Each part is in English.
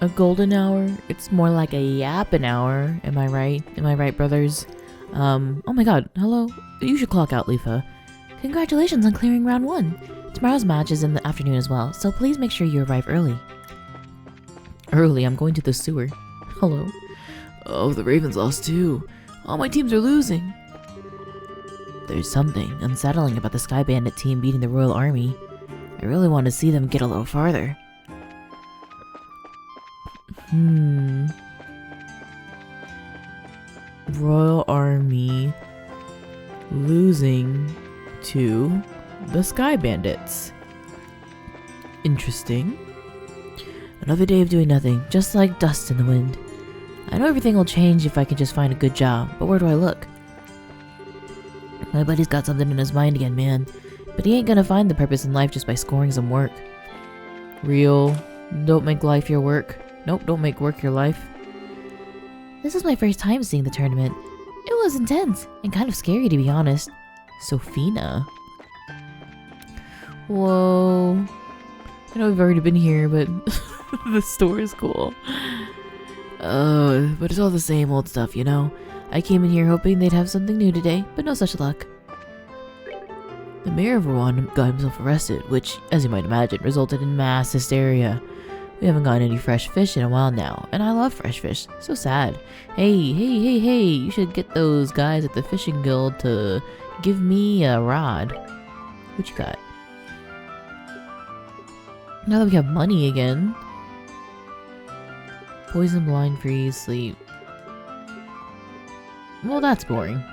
A golden hour? It's more like a yapping hour. Am I right? Am I right, brothers? Oh my god, hello? You should clock out, Leafa. Congratulations on clearing round 1. Tomorrow's match is in the afternoon as well, so please make sure you arrive early. Early? I'm going to the sewer. Hello? Oh, the Ravens lost too. All my teams are losing. There's something unsettling about the Sky Bandit team beating the Royal Army. I really want to see them get a little farther. Royal Army losing to the Sky Bandits. Interesting. Another day of doing nothing, just like dust in the wind. I know everything will change if I can just find a good job, but where do I look? My buddy's got something in his mind again, man. But he ain't gonna find the purpose in life just by scoring some work. Real. Don't make life your work. Nope, don't make work your life. This is my first time seeing the tournament. It was intense and kind of scary, to be honest. Sophina. Whoa. I know we've already been here, but the store is cool. But it's all the same old stuff, you know? I came in here hoping they'd have something new today, but no such luck. The mayor of Rouen got himself arrested, which, as you might imagine, resulted in mass hysteria. We haven't gotten any fresh fish in a while now, and I love fresh fish. So sad. Hey, you should get those guys at the fishing guild to give me a rod. What you got? Now that we have money again. Poison, blind, freeze, sleep. Well, that's boring.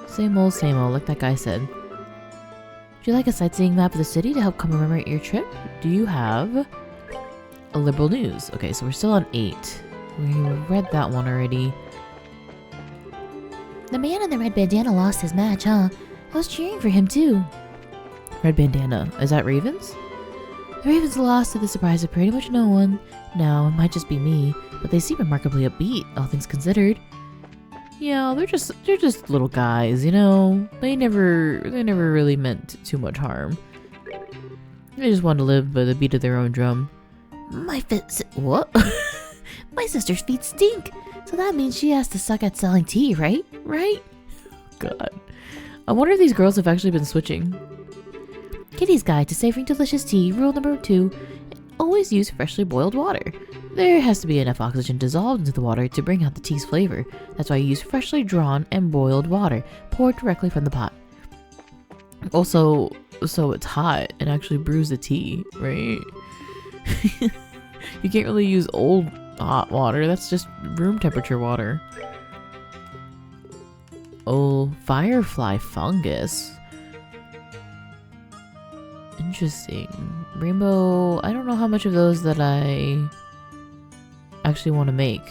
Same old, like that guy said. Would you like a sightseeing map of the city to help commemorate your trip? Do you have a liberal news? Okay, so we're still on 8. We read that one already. The man in the red bandana lost his match, huh? I was cheering for him too. Red bandana. Is that Ravens? The Ravens lost to the surprise of pretty much no one. Now, it might just be me, but they seem remarkably upbeat, all things considered. Yeah, they're just little guys, you know? They never really meant too much harm. They just want to live by the beat of their own drum. What? My sister's feet stink, so that means she has to suck at selling tea, right? Right? God. I wonder if these girls have actually been switching. Kitty's Guide to Savoring Delicious Tea, rule number 2. Always use freshly boiled water. There has to be enough oxygen dissolved into the water to bring out the tea's flavor. That's why you use freshly drawn and boiled water, poured directly from the pot. Also, so it's hot and actually brews the tea, right? You can't really use old hot water, that's just room temperature water. Oh, firefly fungus. Interesting. Rainbow, I don't know how much of those that I actually want to make.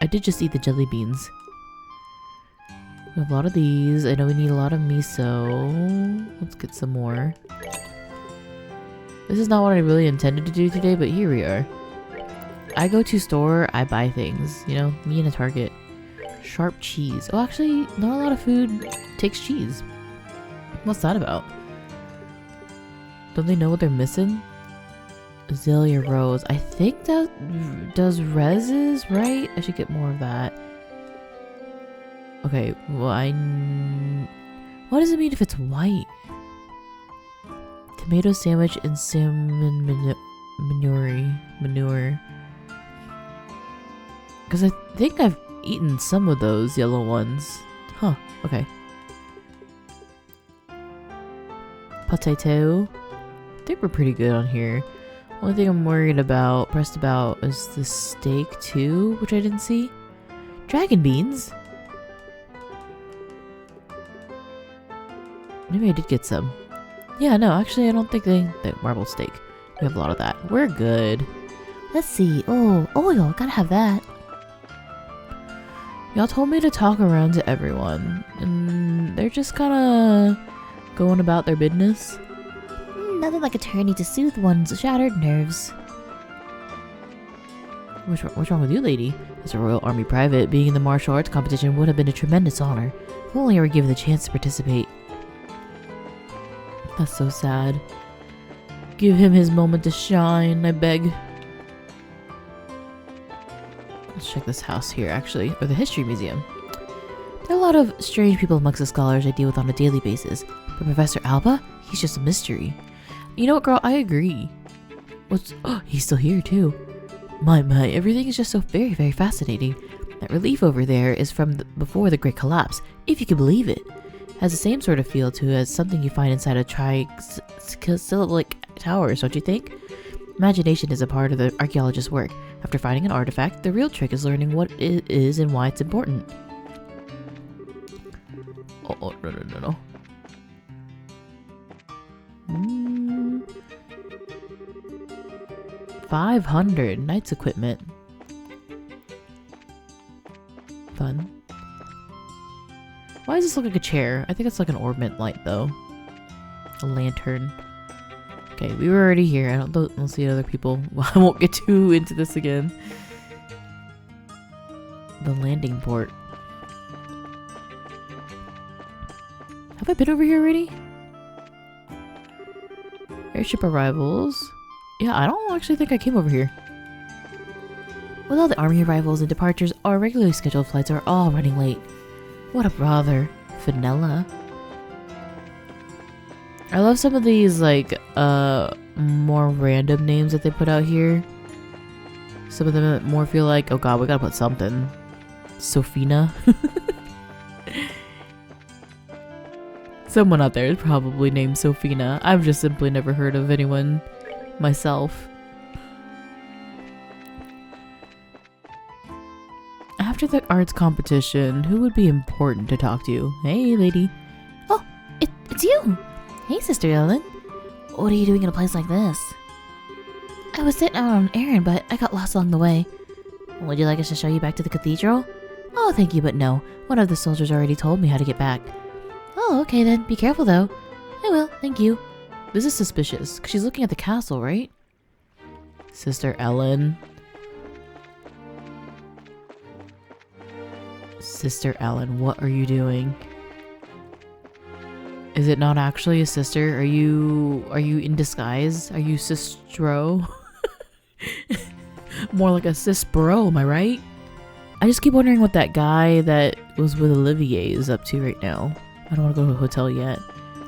I did just eat the jelly beans. We have a lot of these. I know we need a lot of miso. Let's get some more. This is not what I really intended to do today, but here we are. I go to store, I buy things. You know, me and a Target. Sharp cheese. Oh, actually, not a lot of food takes cheese. What's that about? Don't they know what they're missing? Azalea Rose. I think that does reses, right? I should get more of that. Okay, well, what does it mean if it's white? Tomato sandwich and salmon manure. Because I think I've eaten some of those yellow ones. Huh, okay. Potato. I think we're pretty good on here. Only thing I'm pressed about, is the steak too, which I didn't see. Dragon beans. Maybe I did get some. Yeah, no, actually I don't think marble steak. We have a lot of that. We're good. Let's see. Oh, oil, gotta have that. Y'all told me to talk around to everyone, and they're just kinda going about their business. Nothing like a tourney to soothe one's shattered nerves. What's wrong with you, lady? As a Royal Army private, being in the martial arts competition would have been a tremendous honor. If only I were given the chance to participate. That's so sad. Give him his moment to shine, I beg. Let's check this house here, actually, or the History Museum. There are a lot of strange people amongst the scholars I deal with on a daily basis, but Professor Alba, he's just a mystery. You know what, girl? I agree. Oh, he's still here, too. My, everything is just so very, very fascinating. That relief over there is from before the Great Collapse, if you can believe it. Has the same sort of feel to it as something you find inside a tricyclic towers, don't you think? Imagination is a part of the archaeologist's work. After finding an artifact, the real trick is learning what it is and why it's important. Oh, no. 500 knight's equipment. Fun. Why does this look like a chair? I think it's like an ornament light though. A lantern. Okay, we were already here. I don't see other people. Well, I won't get too into this again. The landing port. Have I been over here already? Airship arrivals. Yeah, I don't actually think I came over here. With all the army arrivals and departures, our regularly scheduled flights are all running late. What a bother. Vanilla. I love some of these, like, more random names that they put out here. Some of them more feel like, oh god, we gotta put something. Sofina. Someone out there is probably named Sofina. I've just simply never heard of anyone myself. After the arts competition, who would be important to talk to? Hey, lady. Oh, it's you! Hey, Sister Ellen. What are you doing in a place like this? I was setting out on an errand, but I got lost along the way. Would you like us to show you back to the cathedral? Oh, thank you, but no. One of the soldiers already told me how to get back. Oh, okay then. Be careful, though. I will, thank you. This is suspicious, because she's looking at the castle, right? Sister Ellen. Sister Ellen, what are you doing? Is it not actually a sister? Are you in disguise? Are you Sistro? More like a sis bro, am I right? I just keep wondering what that guy that was with Olivier is up to right now. I don't want to go to a hotel yet.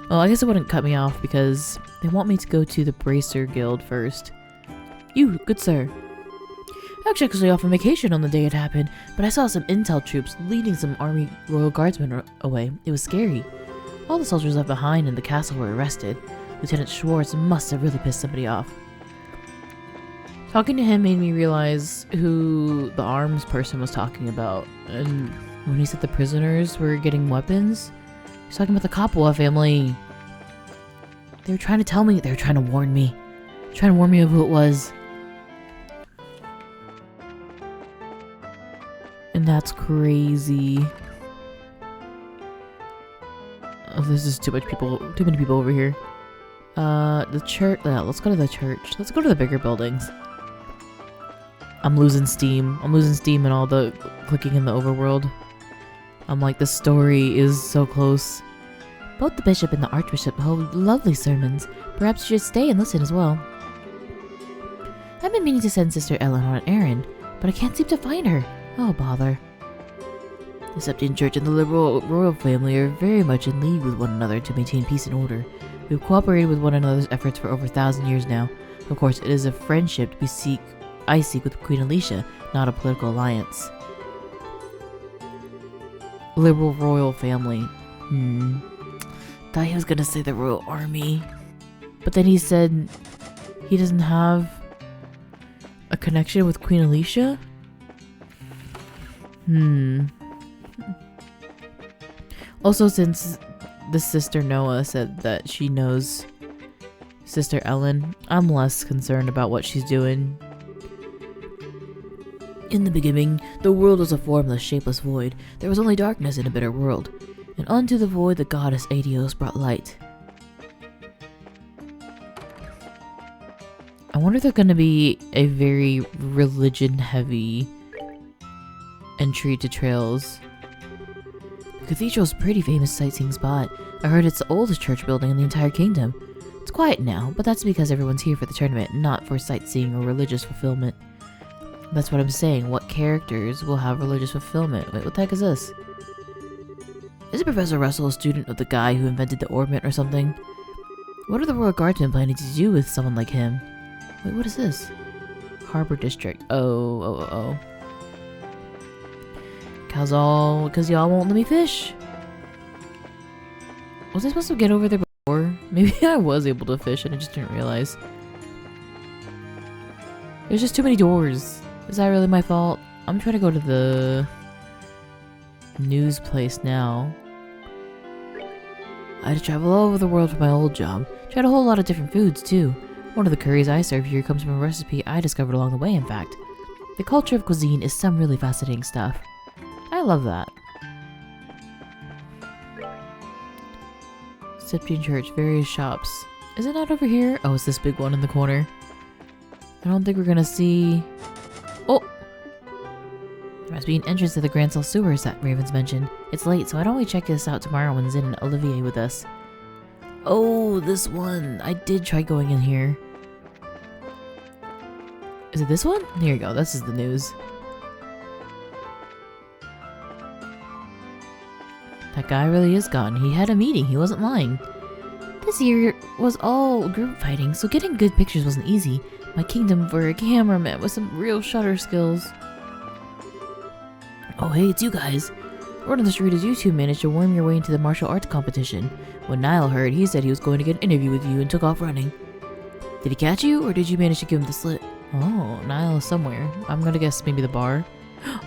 Well, I guess it wouldn't cut me off because they want me to go to the Bracer Guild first. You, good sir. I was actually off on vacation on the day it happened, but I saw some intel troops leading some army royal guardsmen away. It was scary. All the soldiers left behind in the castle were arrested. Lieutenant Schwartz must have really pissed somebody off. Talking to him made me realize who the arms person was talking about. And when he said the prisoners were getting weapons, he's talking about the Kapua family. They were trying to tell me, they were trying to warn me. Trying to warn me of who it was. And that's crazy. Oh, there's just too many people over here. The church. Let's go to the church. Let's go to the bigger buildings. I'm losing steam. I'm losing steam in all the clicking in the overworld. I'm like, the story is so close. Both the bishop and the archbishop hold lovely sermons. Perhaps you should stay and listen as well. I've been meaning to send Sister Ellen on an errand, but I can't seem to find her. Oh, bother. The Septian Church and the liberal royal family are very much in league with one another to maintain peace and order. We've cooperated with one another's efforts for over 1,000 years now. Of course, it is a friendship I seek with Queen Alicia, not a political alliance. Liberal royal family. Thought he was gonna say the royal army. But then he said he doesn't have a connection with Queen Alicia? Also, since the sister Noah said that she knows Sister Ellen, I'm less concerned about what she's doing. In the beginning, the world was a formless, shapeless void. There was only darkness in a bitter world. And unto the void the goddess Adios brought light. I wonder if there's going to be a very religion-heavy entry to Trails. The cathedral's a pretty famous sightseeing spot. I heard it's the oldest church building in the entire kingdom. It's quiet now, but that's because everyone's here for the tournament, not for sightseeing or religious fulfillment. That's what I'm saying. What characters will have religious fulfillment? Wait, what the heck is this? Isn't Professor Russell a student of the guy who invented the orbment or something? What are the Royal Guardsmen planning to do with someone like him? Wait, what is this? Harbor District. Oh. Cause y'all won't let me fish. Was I supposed to get over there before? Maybe I was able to fish and I just didn't realize. There's just too many doors. Is that really my fault? I'm trying to go to the news place now. I had to travel all over the world for my old job. Tried a whole lot of different foods too. One of the curries I serve here comes from a recipe I discovered along the way, in fact. The culture of cuisine is some really fascinating stuff. I love that. Septian Church, various shops. Is it not over here? Oh, it's this big one in the corner. I don't think we're gonna see... Oh! There must be an entrance to the Grand Cell sewers that Ravens mentioned. It's late, so I'd only check this out tomorrow when Zin and Olivier with us. Oh, this one. I did try going in here. Is it this one? Here you go. This is the news. That guy really is gone. He had a meeting. He wasn't lying. This year was all group fighting, so getting good pictures wasn't easy. My kingdom for a cameraman with some real shutter skills. Oh hey, it's you guys. Word on the street is you two managed to worm your way into the martial arts competition. When Niall heard, he said he was going to get an interview with you and took off running. Did he catch you, or did you manage to give him the slip? Oh, Niall is somewhere. I'm gonna guess maybe the bar.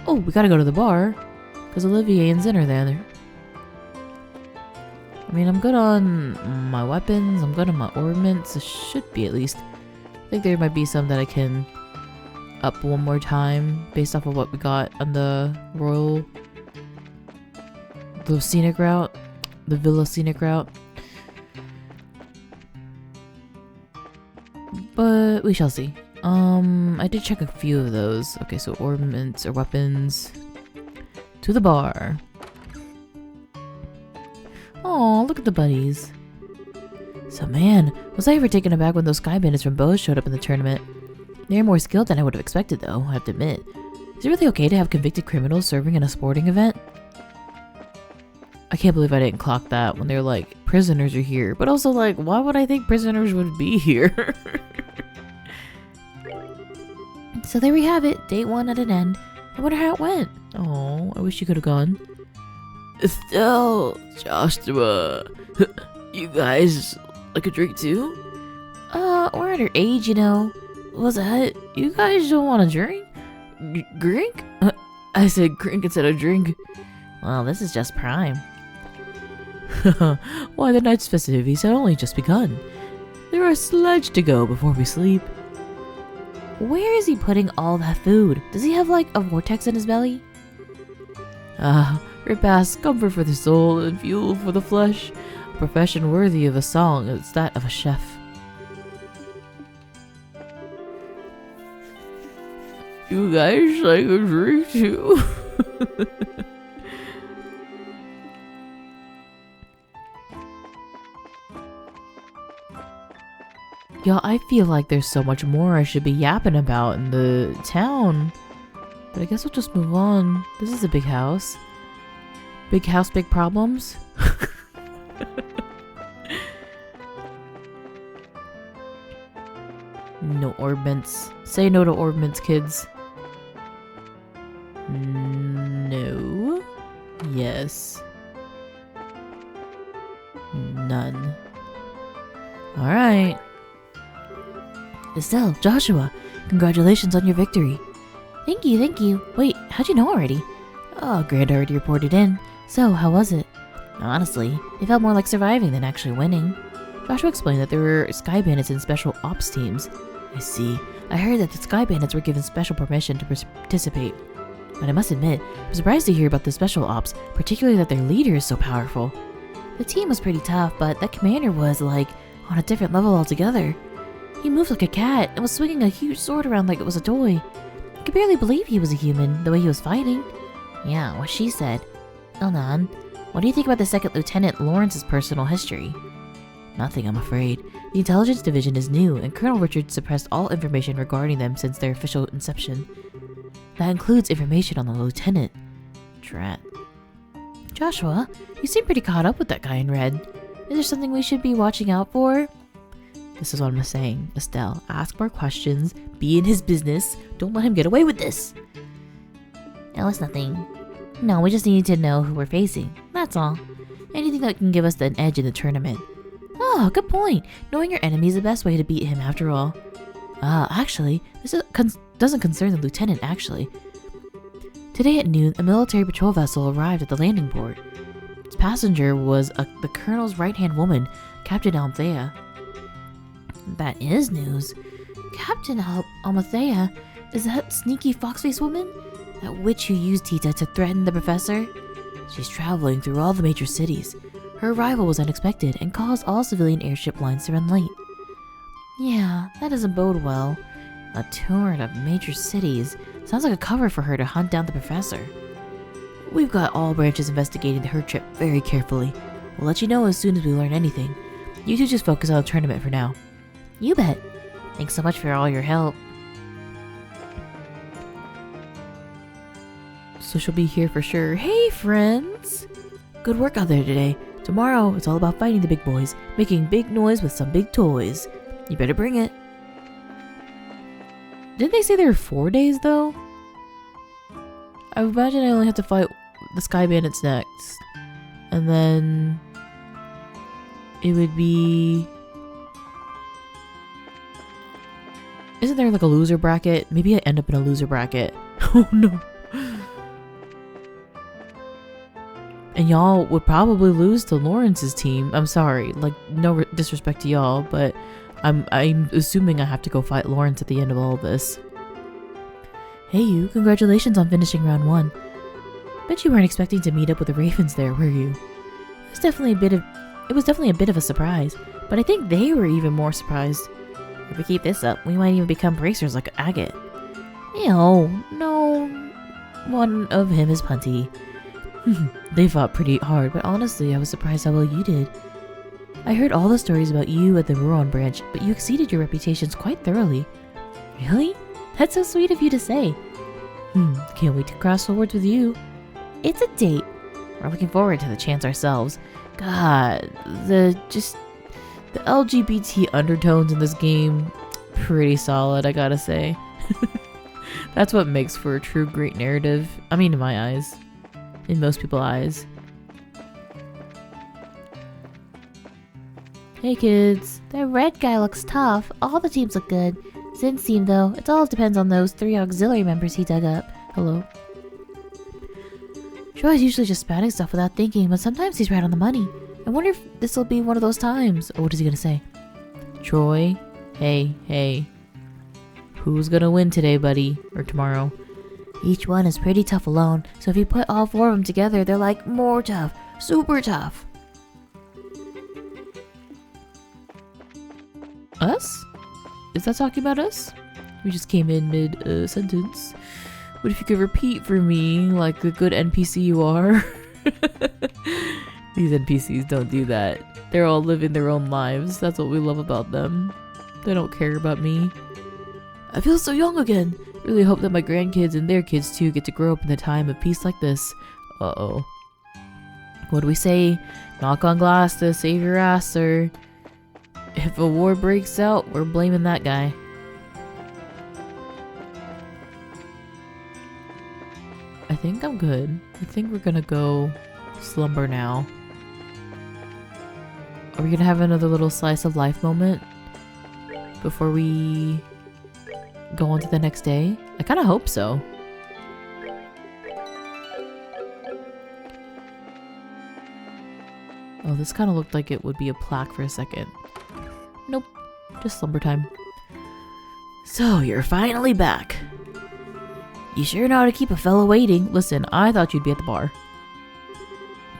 Oh, we gotta go to the bar. Because Olivier and Zin are there. I mean, I'm good on my weapons, I'm good on my ornaments. It should be at least. I think there might be some that I can up one more time based off of what we got on the scenic route, the villa scenic route. But we shall see. I did check a few of those. Okay, so ornaments or weapons. To the bar. Oh, look at the buddies. So man, was I ever taken aback when those sky bandits from Bose showed up in the tournament. They're more skilled than I would have expected though, I have to admit. Is it really okay to have convicted criminals serving in a sporting event? I can't believe I didn't clock that when they're like, prisoners are here. But also like, why would I think prisoners would be here? So there we have it, date 1 at an end. I wonder how it went. Oh, I wish you could have gone. Estelle, Joshua, you guys like a drink too? We're at her age, you know. What's that? You guys don't want a drink? Drink? I said drink instead of drink. Well, this is just prime. Why, the night's festivities had only just begun. There are a sledge to go before we sleep. Where is he putting all that food? Does he have like a vortex in his belly? Repast, comfort for the soul and fuel for the flesh. A profession worthy of a song is that of a chef. You guys like a drink too? Y'all, I feel like there's so much more I should be yapping about in the town. But I guess we'll just move on. This is a big house. Big house, big problems? No orbments. Say no to orbments, kids. No. Yes. None. Alright. Estelle, Joshua, congratulations on your victory. Thank you, thank you. Wait, how'd you know already? Oh, Grand already reported in. So, how was it? Honestly, it felt more like surviving than actually winning. Joshua explained that there were Sky Bandits and special ops teams. I see. I heard that the Sky Bandits were given special permission to participate. But I must admit, I'm surprised to hear about the special ops, particularly that their leader is so powerful. The team was pretty tough, but that commander was, like, on a different level altogether. He moved like a cat and was swinging a huge sword around like it was a toy. I could barely believe he was a human, the way he was fighting. Yeah, what she said. Elnan, what do you think about the second lieutenant Lawrence's personal history? Nothing, I'm afraid. The intelligence division is new, and Colonel Richard suppressed all information regarding them since their official inception. That includes information on the lieutenant. Drat. Joshua, you seem pretty caught up with that guy in red. Is there something we should be watching out for? This is what I'm saying. Estelle, ask more questions, be in his business, don't let him get away with this. No, it's nothing. No, we just need to know who we're facing. That's all. Anything that can give us an edge in the tournament. Oh, good point. Knowing your enemy is the best way to beat him after all. Actually, this doesn't concern the lieutenant, actually. Today at noon, a military patrol vessel arrived at the landing port. Its passenger was the colonel's right-hand woman, Captain Althea. That is news. Captain Althea? Is that sneaky fox-faced woman? That witch who used Tita to threaten the professor? She's traveling through all the major cities. Her arrival was unexpected and caused all civilian airship lines to run late. Yeah, that doesn't bode well. A tour of major cities sounds like a cover for her to hunt down the professor. We've got all branches investigating her trip very carefully. We'll let you know as soon as we learn anything. You two just focus on the tournament for now. You bet. Thanks so much for all your help. So she'll be here for sure. Hey friends! Good work out there today. Tomorrow, it's all about fighting the big boys, making big noise with some big toys. You better bring it. Didn't they say there were 4 days though? I imagine I only have to fight the Sky Bandits next. And then it would be... Isn't there like a loser bracket? Maybe I end up in a loser bracket. Oh no. And y'all would probably lose to Lawrence's team. I'm sorry, like no disrespect to y'all, but I'm assuming I have to go fight Lawrence at the end of all of this. Hey you, congratulations on finishing round 1. Bet you weren't expecting to meet up with the Ravens there, were you? It was definitely a bit of a surprise, but I think they were even more surprised. If we keep this up, we might even become racers like Agate. No, one of him is punty. They fought pretty hard, but honestly, I was surprised how well you did. I heard all the stories about you at the Ruron branch, but you exceeded your reputations quite thoroughly. Really? That's so sweet of you to say. Can't wait to cross swords with you. It's a date. We're looking forward to the chance ourselves. God, the LGBT undertones in this game, pretty solid, I gotta say. That's what makes for a true great narrative. I mean, in my eyes. In most people's eyes. Hey kids. The red guy looks tough. All the teams look good. Zin's team though, it all depends on those 3 auxiliary members he dug up. Hello. Troy's usually just spouting stuff without thinking, but sometimes he's right on the money. I wonder if this'll be one of those times. Oh, what is he gonna say? Troy? Hey. Who's gonna win today, buddy? Or tomorrow? Each one is pretty tough alone, so if you put all 4 of them together, they're like more tough. Super tough. Us? Is that talking about us? We just came in mid-sentence. What if you could repeat for me, like the good NPC you are? These NPCs don't do that. They're all living their own lives. That's what we love about them. They don't care about me. I feel so young again. Really hope that my grandkids and their kids too get to grow up in a time of peace like this. Uh-oh. What do we say? Knock on glass to save your ass, sir. If a war breaks out, we're blaming that guy. I think I'm good. I think we're gonna go slumber now. Are we gonna have another little slice of life moment before we go on to the next day? I kind of hope so. Oh, this kind of looked like it would be a plaque for a second. Nope, just slumber time. So, you're finally back. You sure know how to keep a fellow waiting. Listen, I thought you'd be at the bar.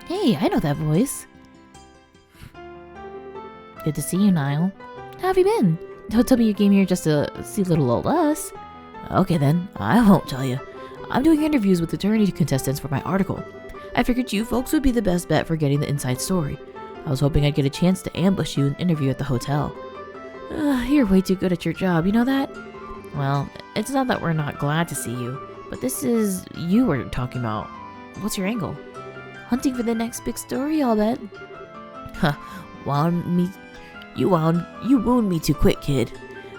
Hey, I know that voice. Good to see you, Niall. How have you been? Don't tell me you came here just to see little old us. Okay then, I won't tell you. I'm doing interviews with attorney contestants for my article. I figured you folks would be the best bet for getting the inside story. I was hoping I'd get a chance to ambush you and interview at the hotel. You're way too good at your job, you know that? Well, it's not that we're not glad to see you, but this is you we're talking about. What's your angle? Hunting for the next big story, I'll bet. Huh, you wound me too quick, kid.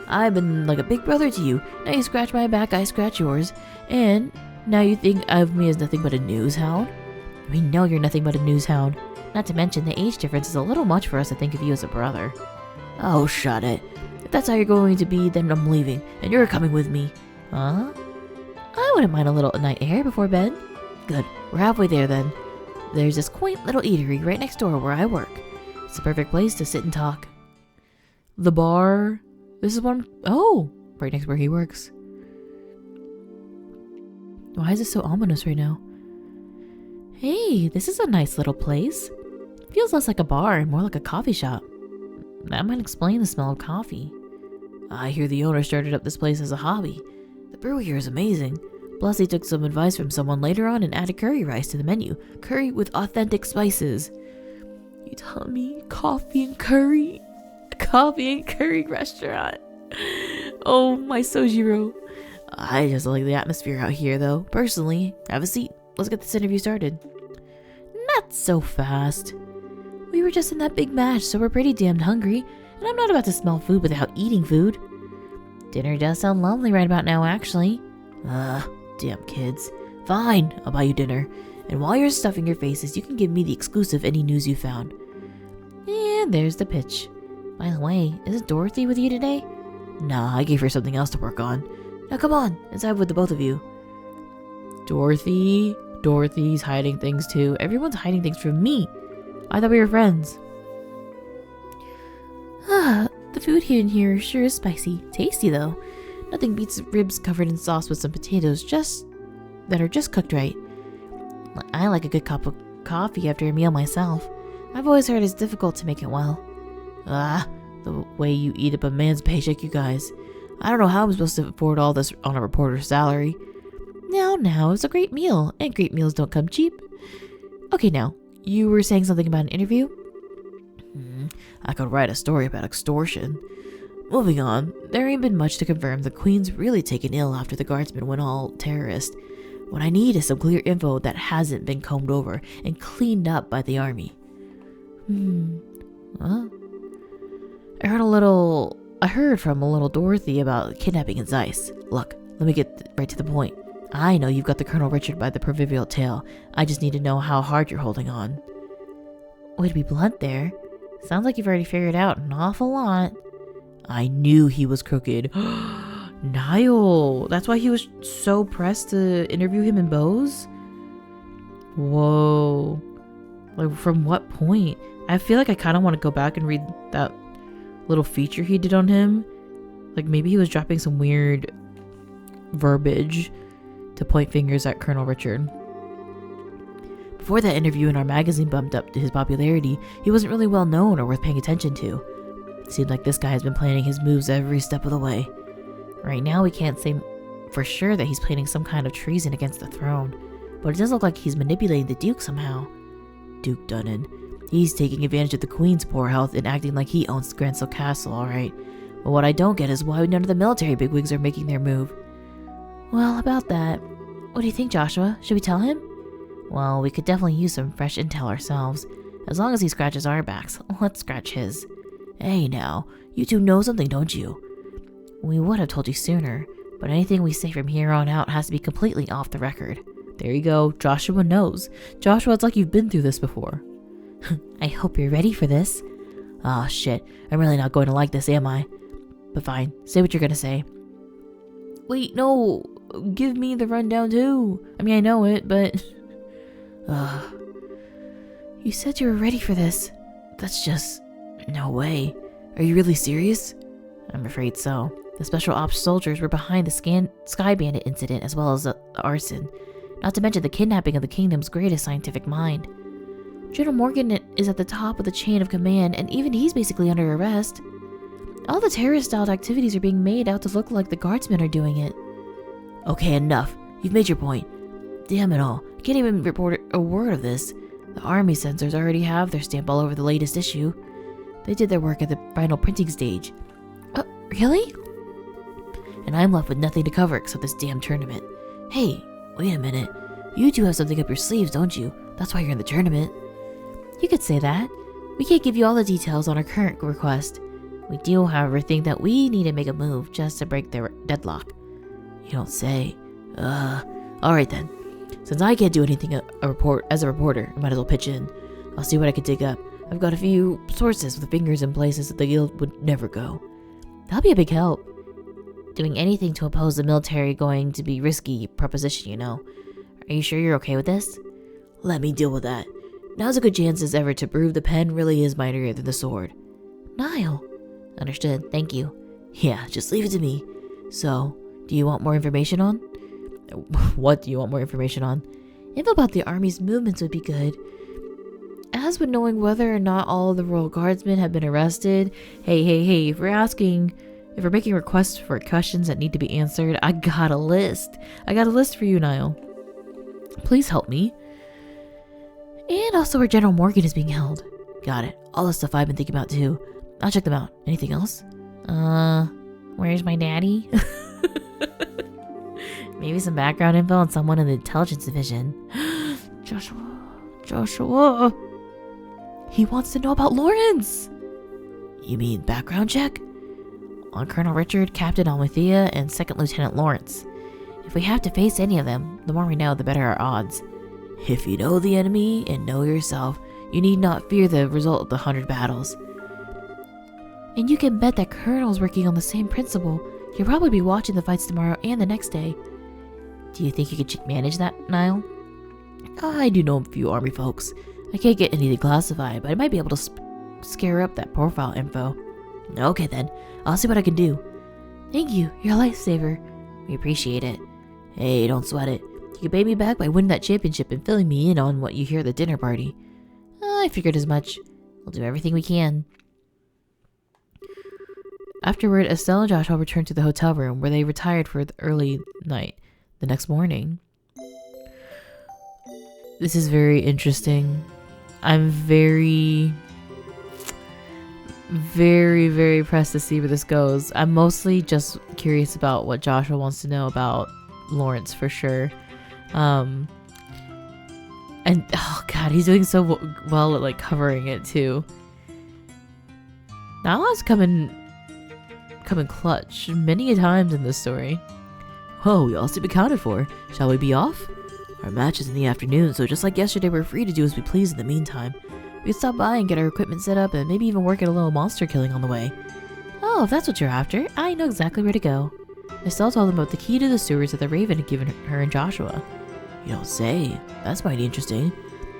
I've been like a big brother to you. Now you scratch my back, I scratch yours. And now you think of me as nothing but a news hound? We know you're nothing but a news hound. Not to mention the age difference is a little much for us to think of you as a brother. Oh, shut it. If that's how you're going to be, then I'm leaving, and you're coming with me. Huh? I wouldn't mind a little night air before bed. Good, we're halfway there then. There's this quaint little eatery right next door where I work. It's the perfect place to sit and talk. The bar? This is one... Oh! Right next where he works. Why is it so ominous right now? Hey, this is a nice little place. Feels less like a bar and more like a coffee shop. That might explain the smell of coffee. I hear the owner started up this place as a hobby. The brew here is amazing. Plus he took some advice from someone later on and added curry rice to the menu. Curry with authentic spices. You taught me coffee and curry? A coffee and curry restaurant. Oh, my Sojiro. I just like the atmosphere out here though. Personally, have a seat. Let's get this interview started. Not so fast. We were just in that big match, so we're pretty damned hungry, and I'm not about to smell food without eating food. Dinner does sound lovely right about now, actually. Damn kids. Fine, I'll buy you dinner. And while you're stuffing your faces, you can give me the exclusive any news you found. And there's the pitch. By the way, isn't Dorothy with you today? Nah, I gave her something else to work on. Now come on, inside with the both of you. Dorothy's hiding things too. Everyone's hiding things from me. I thought we were friends. The food here in here sure is spicy. Tasty though. Nothing beats ribs covered in sauce with some potatoes that are just cooked right. I like a good cup of coffee after a meal myself. I've always heard it's difficult to make it well. The way you eat up a man's paycheck, you guys. I don't know how I'm supposed to afford all this on a reporter's salary. Now, it's a great meal, and great meals don't come cheap. Okay, now, you were saying something about an interview? I could write a story about extortion. Moving on, there ain't been much to confirm the Queen's really taken ill after the guardsmen went all terrorist. What I need is some clear info that hasn't been combed over and cleaned up by the army. Huh? I heard from a little Dorothy about kidnapping in Zeiss. Look, let me get right to the point. I know you've got the Colonel Richard by the proverbial tail. I just need to know how hard you're holding on. Way to be blunt there. Sounds like you've already figured out an awful lot. I knew he was crooked. Niall! That's why he was so pressed to interview him in Bose? Whoa. Like, from what point? I feel like I kind of want to go back and read that little feature he did on him. Like, maybe he was dropping some weird verbiage to point fingers at Colonel Richard. Before that interview in our magazine bumped up to his popularity, he wasn't really well known or worth paying attention to. It seemed like this guy has been planning his moves every step of the way. Right now we can't say for sure that he's planning some kind of treason against the throne, but it does look like he's manipulating the Duke somehow. Duke Dunnan. He's taking advantage of the Queen's poor health and acting like he owns Gransell Castle, alright. But what I don't get is why none of the military bigwigs are making their move. Well, about that, what do you think, Joshua? Should we tell him? Well, we could definitely use some fresh intel ourselves. As long as he scratches our backs, let's scratch his. Hey now, you two know something, don't you? We would have told you sooner, but anything we say from here on out has to be completely off the record. There you go, Joshua knows. Joshua, it's like you've been through this before. I hope you're ready for this. Ah, shit, I'm really not going to like this, am I? But fine, say what you're gonna say. Wait, no, give me the rundown too. I mean, I know it, but... You said you were ready for this. That's just... no way. Are you really serious? I'm afraid so. The Special Ops soldiers were behind the Sky Bandit incident as well as the arson. Not to mention the kidnapping of the kingdom's greatest scientific mind. General Morgan is at the top of the chain of command, and even he's basically under arrest. All the terrorist-styled activities are being made out to look like the guardsmen are doing it. Okay, enough. You've made your point. Damn it all. I can't even report a word of this. The army censors already have their stamp all over the latest issue. They did their work at the final printing stage. Really? And I'm left with nothing to cover except this damn tournament. Hey, wait a minute. You do have something up your sleeves, don't you? That's why you're in the tournament. You could say that. We can't give you all the details on our current request. We do, however, think that we need to make a move just to break their deadlock. You don't say. Alright then. Since I can't do anything as a reporter, I might as well pitch in. I'll see what I can dig up. I've got a few sources with fingers in places that the guild would never go. That'll be a big help. Doing anything to oppose the military going to be risky proposition, you know. Are you sure you're okay with this? Let me deal with that. Now's a good chance as ever to prove the pen really is mightier than the sword. Niall. Understood, thank you. Yeah, just leave it to me. So, do you want more information on? What do you want more information on? Info about the army's movements would be good. As with knowing whether or not all of the royal guardsmen have been arrested. Hey, if we're making requests for questions that need to be answered, I got a list. I got a list for you, Niall. Please help me. And also where General Morgan is being held. Got it. All the stuff I've been thinking about too. I'll check them out. Anything else? Where's my daddy? Maybe some background info on someone in the intelligence division. Joshua. He wants to know about Lawrence. You mean background check? On Colonel Richard, Captain Almathea, and Second Lieutenant Lawrence. If we have to face any of them, the more we know, the better our odds. If you know the enemy and know yourself, you need not fear the result of the 100 battles. And you can bet that Colonel's working on the same principle. He'll probably be watching the fights tomorrow and the next day. Do you think you could manage that, Niall? I do know a few army folks. I can't get anything classified, but I might be able to scare up that profile info. Okay then, I'll see what I can do. Thank you, you're a lifesaver. We appreciate it. Hey, don't sweat it. You can pay me back by winning that championship and filling me in on what you hear at the dinner party. I figured as much. We'll do everything we can. Afterward, Estelle and Joshua returned to the hotel room where they retired for the early night. The next morning. This is very interesting. I'm very pressed to see where this goes. I'm mostly just curious about what Joshua wants to know about Lawrence for sure. And oh god, he's doing so well at like covering it too. Niall's coming clutch many a times in this story. Oh, we all seem accounted for. Shall we be off? Our match is in the afternoon, so just like yesterday, we're free to do as we please in the meantime. We can stop by and get our equipment set up and maybe even work at a little monster killing on the way. Oh, if that's what you're after, I know exactly where to go. Estelle told them about the key to the sewers that the Raven had given her and Joshua. You don't say. That's mighty interesting.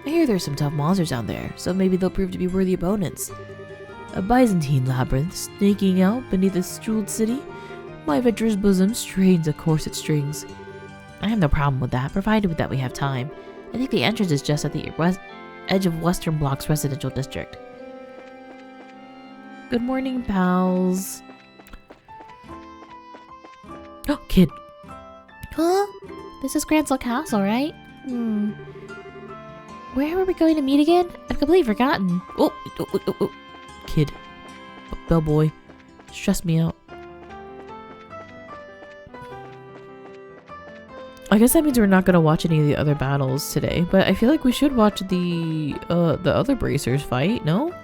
I hear there's some tough monsters down there, so maybe they'll prove to be worthy opponents. A Byzantine labyrinth sneaking out beneath a jeweled city? My adventurous bosom strains a corset strings. I have no problem with that, provided that we have time. I think the entrance is just at the edge of Western Block's residential district. Good morning, pals. Oh, kid. Huh? This is Grancel Castle, right? Where were we going to meet again? I've completely forgotten. Oh. Kid. Bellboy. Stressed me out. I guess that means we're not going to watch any of the other battles today, but I feel like we should watch the other bracers fight, no?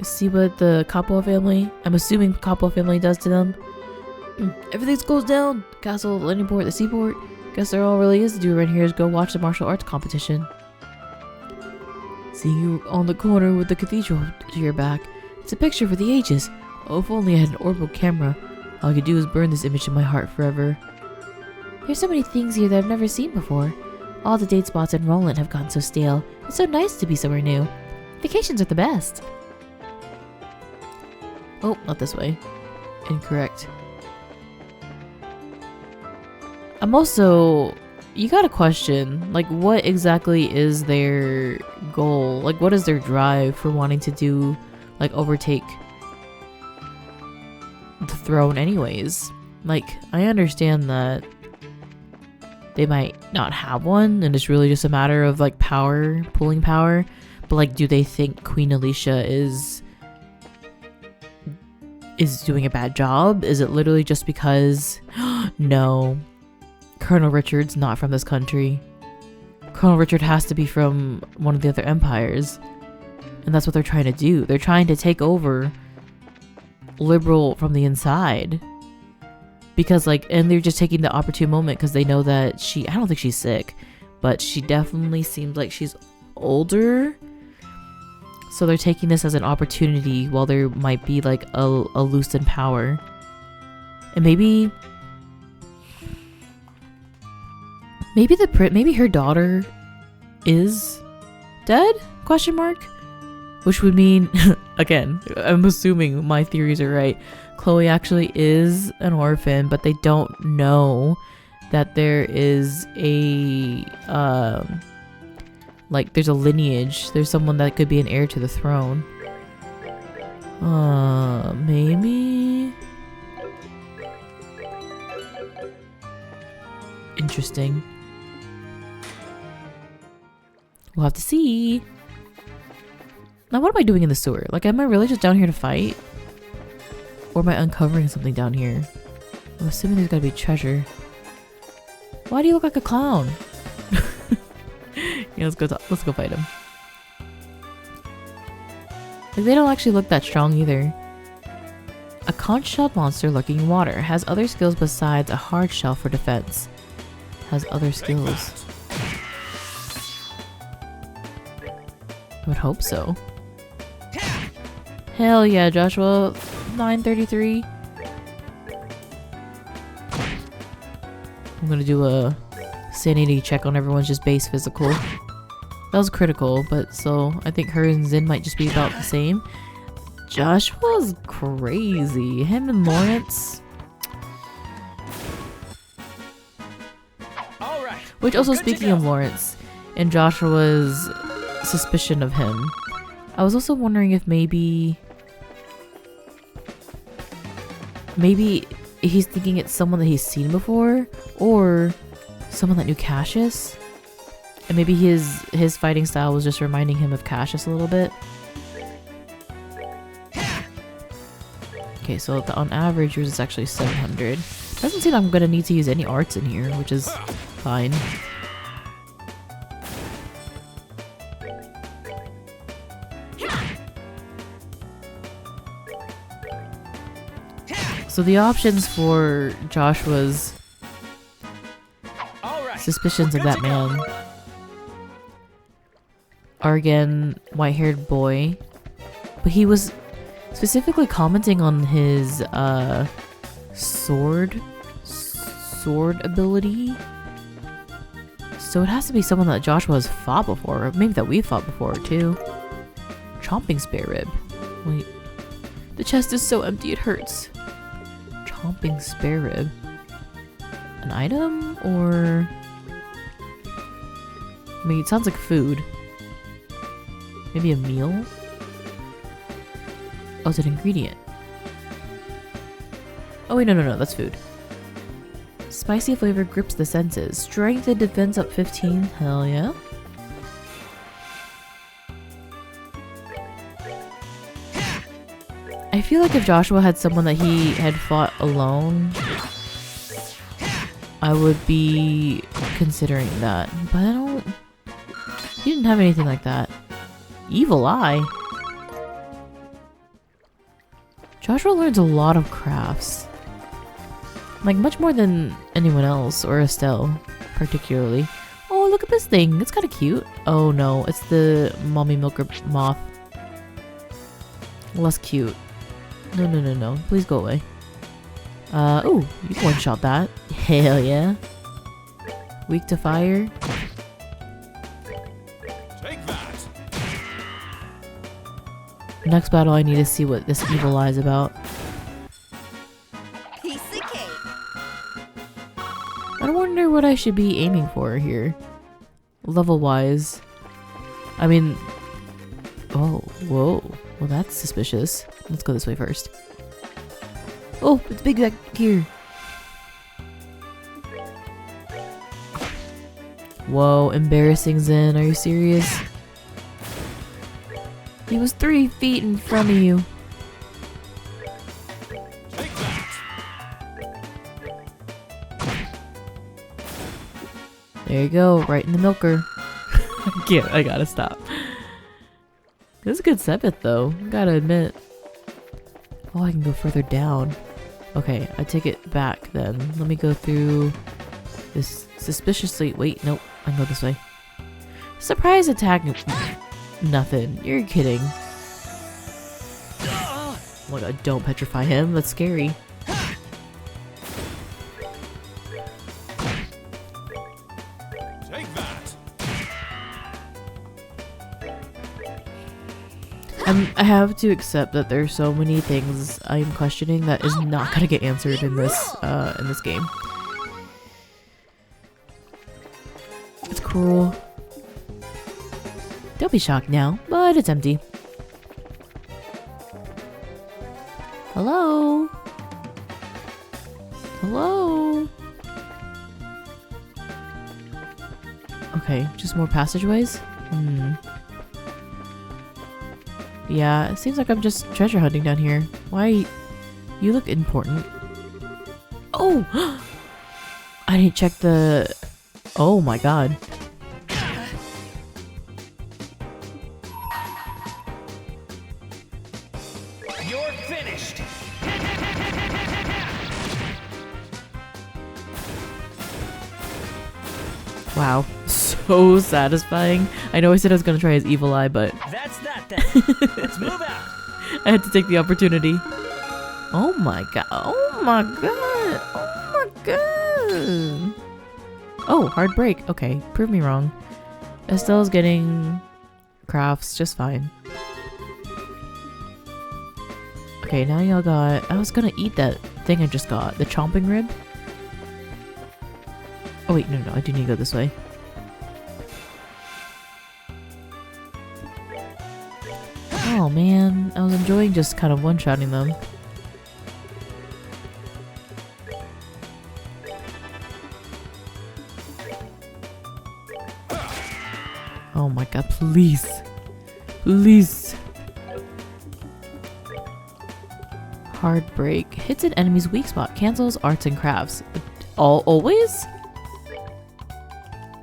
See what the Capua family, I'm assuming Capua family does to them. Everything goes down. The castle, the landing port, the seaport. Guess there all really is to do around here is go watch the martial arts competition. Seeing you on the corner with the cathedral to your back. It's a picture for the ages. Oh, if only I had an orbital camera. All I could do is burn this image in my heart forever. There's so many things here that I've never seen before. All the date spots in Roland have gone so stale. It's so nice to be somewhere new. Vacations are the best. Oh, not this way. Incorrect. I'm also... You gotta question, like, what exactly is their goal? Like, what is their drive for wanting to do, like, overtake the throne anyways? Like, I understand that they might not have one, and it's really just a matter of, like, power, pulling power. But, like, do they think Queen Alicia is is doing a bad job? Is it literally just because... No. Colonel Richard's not from this country. Colonel Richard has to be from one of the other empires. And that's what they're trying to do. They're trying to take over Liberal from the inside. Because like, and they're just taking the opportune moment because they know that I don't think she's sick, but she definitely seems like she's older. So they're taking this as an opportunity while there might be like a loosened power. And maybe her daughter is dead? Question mark? Which would mean, again, I'm assuming my theories are right. Chloe actually is an orphan, but they don't know that there is a, like, there's a lineage. There's someone that could be an heir to the throne. Maybe? Interesting. We'll have to see. Now, what am I doing in the sewer? Like, am I really just down here to fight? Or am I uncovering something down here? I'm assuming there's gotta be treasure. Why do you look like a clown? Yeah, let's go fight him. Like, they don't actually look that strong either. A conch-shelled monster lurking in water. Has other skills besides a hard shell for defense. Has other skills. I would hope so. Hell yeah, Joshua. 933. I'm gonna do a sanity check on everyone's just base physical. That was critical, but so I think her and Zin might just be about the same. Joshua's crazy. Him and Lawrence. Which also, speaking of Lawrence and Joshua's suspicion of him, I was also wondering if maybe he's thinking it's someone that he's seen before, or someone that knew Cassius, and maybe his fighting style was just reminding him of Cassius a little bit. Okay, so on average yours is actually 700. Doesn't seem like I'm gonna need to use any arts in here, which is fine. So the options for Joshua's suspicions of that man are again white-haired boy, but he was specifically commenting on his sword ability. So it has to be someone that Joshua has fought before, or maybe that we've fought before too. Chomping spare rib. Wait, the chest is so empty it hurts. Chomping spare rib. An item, or I mean, it sounds like food. Maybe a meal? Oh, it's an ingredient. Oh wait, no, that's food. Spicy flavor grips the senses. Strength and defense up 15. Hell yeah. I feel like if Joshua had someone that he had fought alone, I would be considering that. But I don't... He didn't have anything like that. Evil Eye? Joshua learns a lot of crafts. Like, much more than anyone else, or Estelle, particularly. Oh, look at this thing. It's kind of cute. Oh no, it's the mommy milker moth. Less cute. No. Please go away. Oh, you can one-shot that. Hell yeah. Weak to fire. Take that. Next battle, I need to see what this evil eye is about. Kiseki. I wonder what I should be aiming for here. Level-wise. I mean... Oh, whoa. Well, that's suspicious. Let's go this way first. Oh, it's big back here. Whoa, embarrassing Zen. Are you serious? He was 3 feet in front of you. There you go, right in the milker. I can't, I gotta stop. This is a good 7th though, gotta admit. Oh, I can go further down. Okay, I take it back then. Let me go through this suspiciously. Wait, nope, I can go this way. Surprise attack. Nothing. You're kidding. Oh my god, don't petrify him. That's scary. Take that. I have to accept that there's so many things I'm questioning that is not gonna get answered in this game. It's cruel. Don't be shocked now, but it's empty. Hello? Hello? Okay, just more passageways? Yeah, it seems like I'm just treasure hunting down here. Why? You look important. Oh! I didn't check the... Oh my god. You're finished. Wow. So satisfying. I know I said I was gonna try his evil eye, but That's that then. Let's move out. I had to take the opportunity. Oh my god. Oh my god. Oh my god. Oh, hard break. Okay, prove me wrong. Estelle's getting crafts just fine. Okay, now y'all got... I was gonna eat that thing I just got. The chomping rib. Oh wait, no, I do need to go this way. Oh man, I was enjoying just kind of one-shotting them. Oh my god, please. Please. Hard break. Hits an enemy's weak spot. Cancels arts and crafts. Always?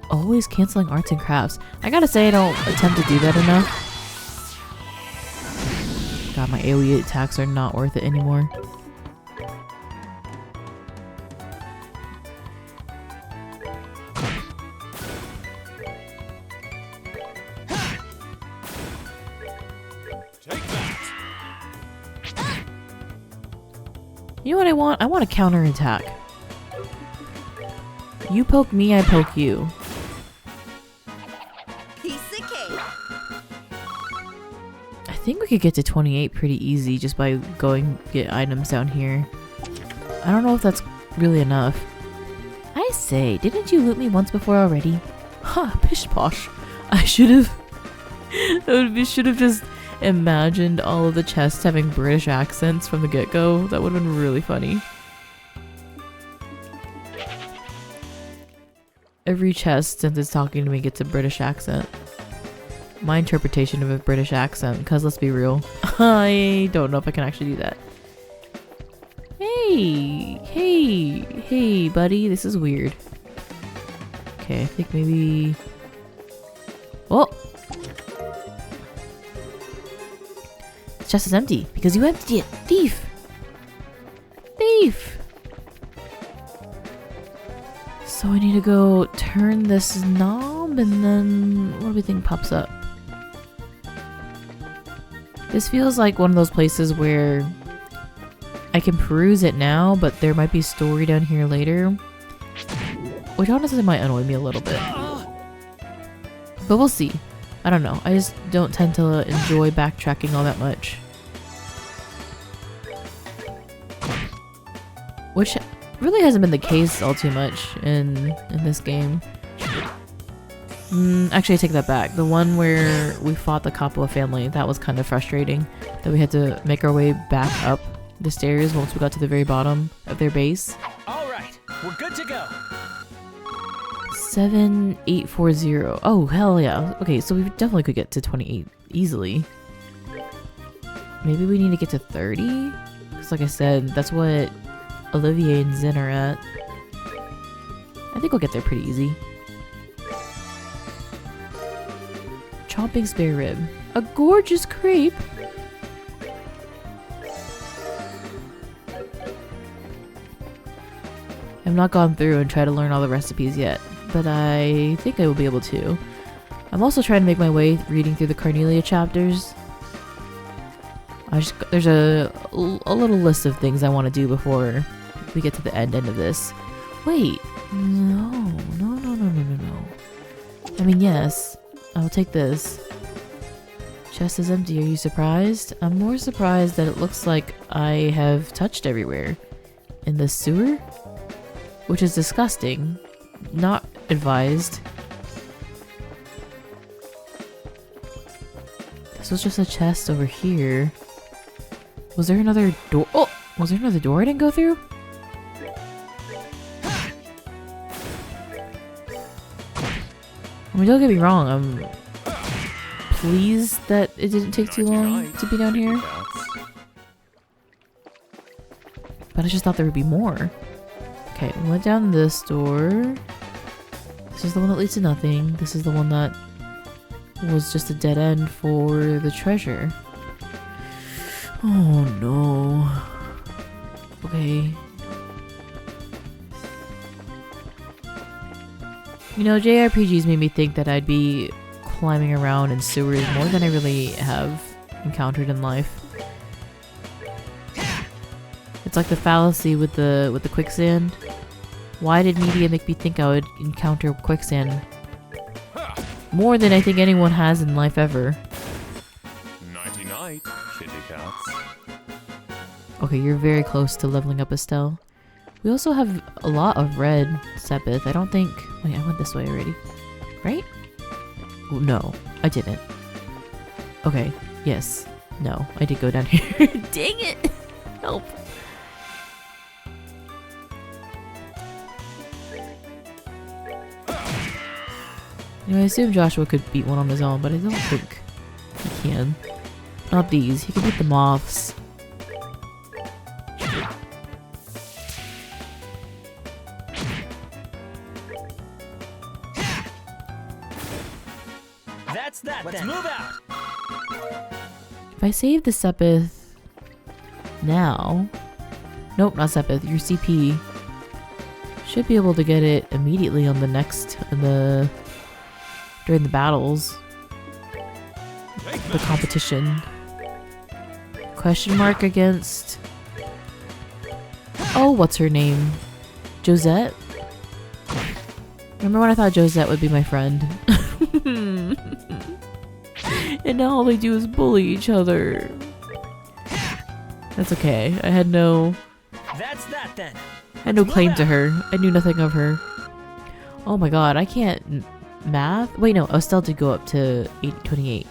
Always canceling arts and crafts. I gotta say I don't attempt to do that enough. God, my AoE attacks are not worth it anymore. Take that. You know what I want? I want a counter attack. You poke me, I poke you. Kiseki. I think we could get to 28 pretty easy just by going get items down here. I don't know if that's really enough. I say, didn't you loot me once before already? Ha, pish posh. I should have just imagined all of the chests having British accents from the get-go. That would have been really funny. Every chest, since it's talking to me, gets a British accent. My interpretation of a British accent, because let's be real, I don't know if I can actually do that. Hey, buddy, this is weird. Okay, I think maybe... Oh! The chest is empty, because you emptied it! Thief! Thief! So I need to go turn this knob, and then what do we think pops up? This feels like one of those places where I can peruse it now, but there might be story down here later. Which honestly might annoy me a little bit. But we'll see. I don't know. I just don't tend to enjoy backtracking all that much. Which really hasn't been the case all too much in this game. Actually, I take that back. The one where we fought the Kappa family, that was kind of frustrating. That we had to make our way back up the stairs once we got to the very bottom of their base. All right, we're good to go. 7840. Oh, hell yeah. Okay, so we definitely could get to 28 easily. Maybe we need to get to 30? Because like I said, that's what Olivier and Zen are at. I think we'll get there pretty easy. chomping spare rib. A gorgeous crepe! I've not gone through and tried to learn all the recipes yet, but I think I will be able to. I'm also trying to make my way reading through the Carnelia chapters. There's a little list of things I want to do before we get to the end of this. Wait, no. I mean, yes, I'll take this. Chest is empty, are you surprised? I'm more surprised that it looks like I have touched everywhere. In the sewer? Which is disgusting. Not advised. This was just a chest over here. Was there another door? Oh! Was there another door I didn't go through? I mean, don't get me wrong, I'm pleased that it didn't take too long to be down here. But I just thought there would be more. Okay, we went down this door. This is the one that leads to nothing. This is the one that was just a dead end for the treasure. Oh no. Okay. You know, JRPGs made me think that I'd be climbing around in sewers more than I really have encountered in life. It's like the fallacy with the quicksand. Why did media make me think I would encounter quicksand more than I think anyone has in life ever? Nighty night, kitty cats. Okay, you're very close to leveling up Estelle. We also have a lot of red Sepith. I don't think... Wait, I went this way already. Right? Oh, no, I didn't. Okay, yes. No, I did go down here. Dang it! Help! You know, I assume Joshua could beat one on his own, but I don't think he can. Not these. He can beat the moths. That's that. Let's move out. If I save the Sepith now... Nope, not Sepith. Your CP. Should be able to get it immediately on the next... during the battles. The competition. Question mark against... Oh, what's her name? Josette? Remember when I thought Josette would be my friend? And now all they do is bully each other. That's okay. I had no... That's that then. I had no claim to her. I knew nothing of her. Oh my god, I can't... Math? Wait, no. Estelle did go up to 828.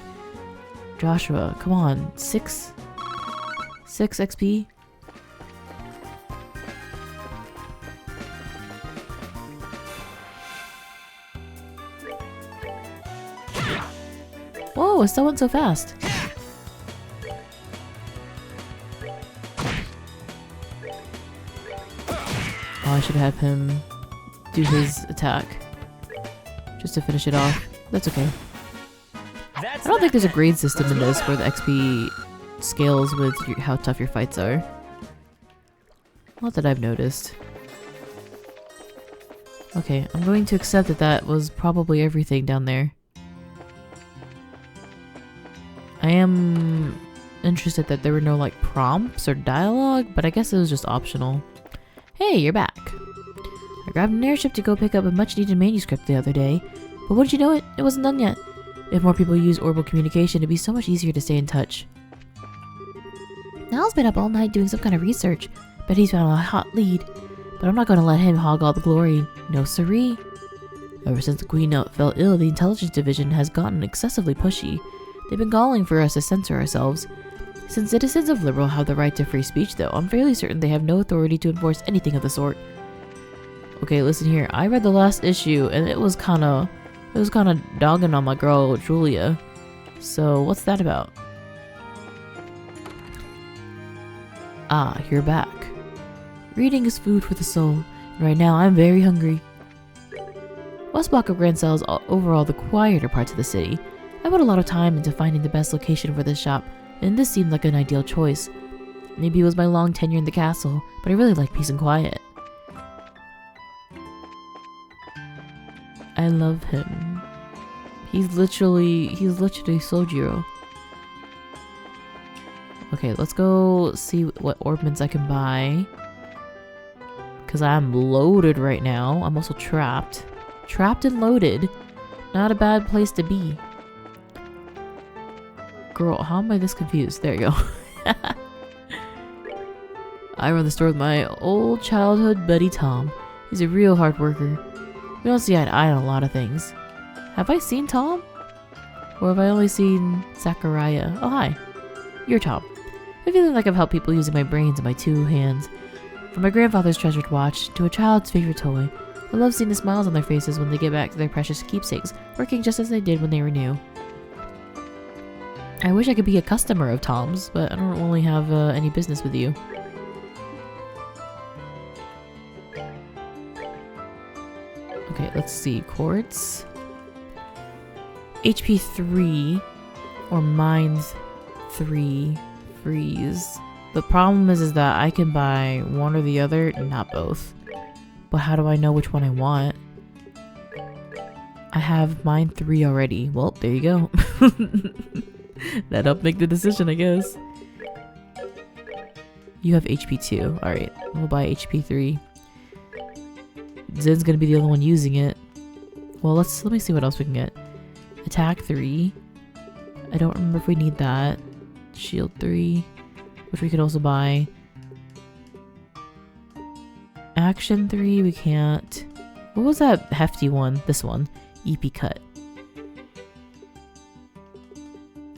Joshua, come on. 6 XP? Whoa, Estelle went so fast. Oh, I should have him do his attack. Just to finish it off. That's okay. I don't think there's a grade system in this where the XP scales with how tough your fights are. Not that I've noticed. Okay, I'm going to accept that that was probably everything down there. I am interested that there were no like prompts or dialogue, but I guess it was just optional. Hey, you're back. I grabbed an airship to go pick up a much needed manuscript the other day, but wouldn't you know it, it wasn't done yet. If more people use oral communication, it'd be so much easier to stay in touch. Niall's been up all night doing some kind of research. Bet he's found a hot lead, but I'm not going to let him hog all the glory. No siree. Ever since the Queen fell ill, the intelligence division has gotten excessively pushy. They've been calling for us to censor ourselves. Since citizens of Liberal have the right to free speech, though, I'm fairly certain they have no authority to enforce anything of the sort. Okay, listen here. I read the last issue, and it was kind of dogging on my girl Julia. So what's that about? Ah, you're back. Reading is food for the soul. Right now, I'm very hungry. West block of Grand Cell is overall the quieter parts of the city. I put a lot of time into finding the best location for this shop, and this seemed like an ideal choice. Maybe it was my long tenure in the castle, but I really like peace and quiet. I love him. He's literally Sojiro. Okay, let's go see what orbments I can buy. Because I'm loaded right now. I'm also trapped. Trapped and loaded. Not a bad place to be. Girl, how am I this confused? There you go. I run the store with my old childhood buddy Tom. He's a real hard worker. We don't see eye to eye on a lot of things. Have I seen Tom? Or have I only seen Sakurai? Oh, hi. You're Tom. I feel like I've helped people using my brains and my two hands. From my grandfather's treasured watch to a child's favorite toy. I love seeing the smiles on their faces when they get back to their precious keepsakes, working just as they did when they were new. I wish I could be a customer of Tom's, but I don't really have any business with you. Okay, let's see. Quartz. HP 3 or Mind 3 freeze. The problem is that I can buy one or the other, not both. But how do I know which one I want? I have Mind 3 already. Well, there you go. That helped make the decision, I guess. You have HP 2. Alright, we'll buy HP 3. Zen's gonna be the only one using it. Well, let me see what else we can get. Attack 3. I don't remember if we need that. Shield 3, which we could also buy. Action 3, we can't. What was that hefty one? This one. EP cut.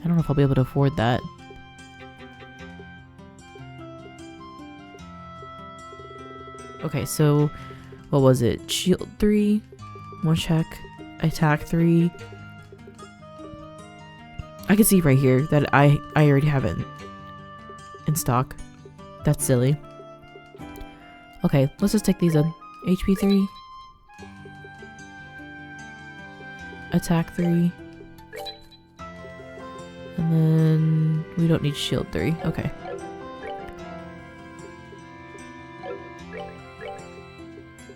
I don't know if I'll be able to afford that. Okay, so what was it? Shield 3, one check, attack 3. I can see right here that I already have it in stock. That's silly. Okay, let's just take these in. HP 3. Attack 3. And then we don't need shield 3. Okay.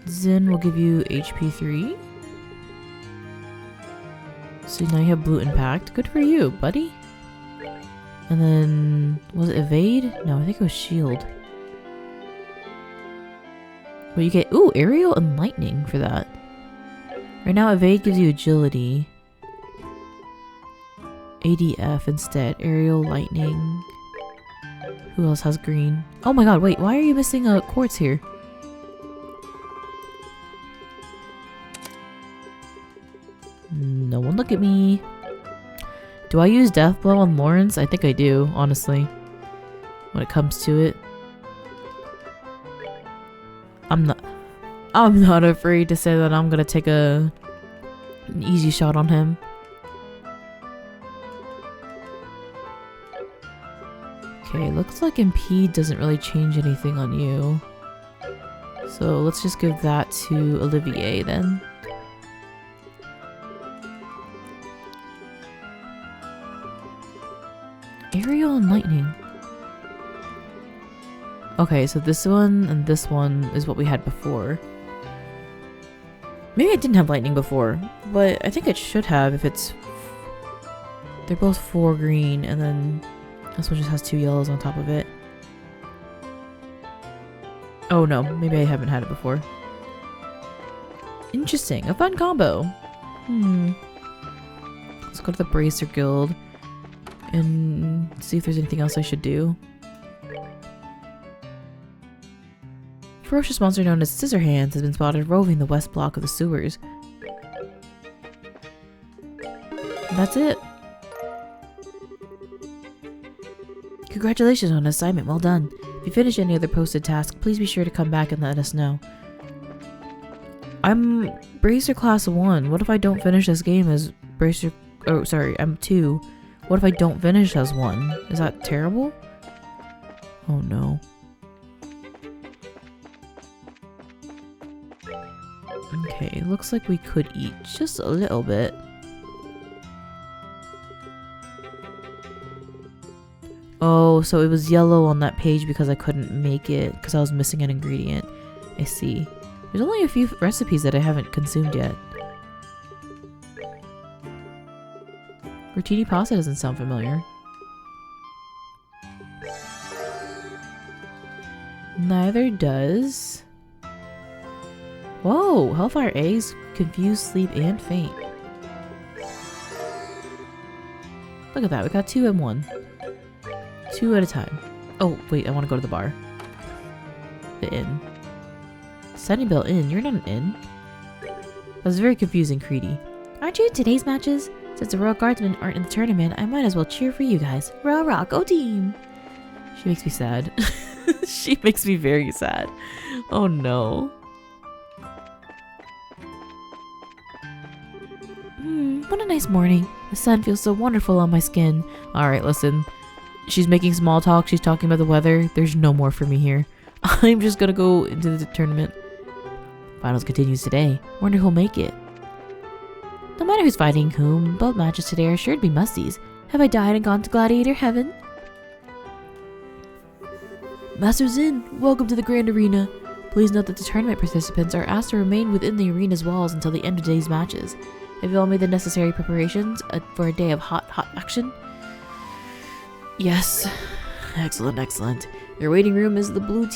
Zen will give you HP 3. So now you have blue impact. Good for you, buddy. And then, was it evade? No, I think it was shield. Well, you get, ooh, aerial and lightning for that. Right now, evade gives you agility. ADF instead. Aerial, lightning. Who else has green? Oh my god, wait, why are you missing a quartz here? No one look at me. Do I use Death Blow on Lawrence? I think I do, honestly. When it comes to it. I'm not afraid to say that I'm gonna take an easy shot on him. Okay, looks like Impede doesn't really change anything on you. So let's just give that to Olivier then. Aerial and lightning. Okay, so this one and this one is what we had before. Maybe I didn't have lightning before, but I think it should have if it's... They're both 4 green, and then this one just has 2 yellows on top of it. Oh no, maybe I haven't had it before. Interesting, a fun combo. Let's go to the Bracer Guild and see if there's anything else I should do. Ferocious monster known as Scissorhands has been spotted roving the west block of the sewers. And that's it. Congratulations on an assignment, well done. If you finish any other posted task, please be sure to come back and let us know. I'm Bracer Class 1. What if I don't finish this game as Bracer... Oh, sorry, I'm 2. What if I don't finish as 1? Is that terrible? Oh no. Okay, looks like we could eat just a little bit. Oh, so it was yellow on that page because I couldn't make it because I was missing an ingredient. I see. There's only a few recipes that I haven't consumed yet. Rotini pasta doesn't sound familiar. Neither does. Whoa, Hellfire eggs confuse sleep and faint. Look at that, we got 2 and 1. 2 at a time. Oh, wait, I want to go to the bar. The inn. Sunnyvale Inn? You're not an inn. That was very confusing, Creedy. Aren't you in today's matches? Since the Royal Guardsmen aren't in the tournament, I might as well cheer for you guys. Rah rah, go team! She makes me sad. She makes me very sad. Oh no. What a nice morning. The sun feels so wonderful on my skin. Alright, listen. She's making small talk. She's talking about the weather. There's no more for me here. I'm just gonna go into the tournament. Finals continues today. Wonder who'll make it. No matter who's fighting whom, both matches today are sure to be musties. Have I died and gone to gladiator heaven? Masters in, welcome to the Grand Arena. Please note that the tournament participants are asked to remain within the arena's walls until the end of today's matches. Have you all made the necessary preparations for a day of hot action? Yes. Excellent, excellent. Your waiting room is the blue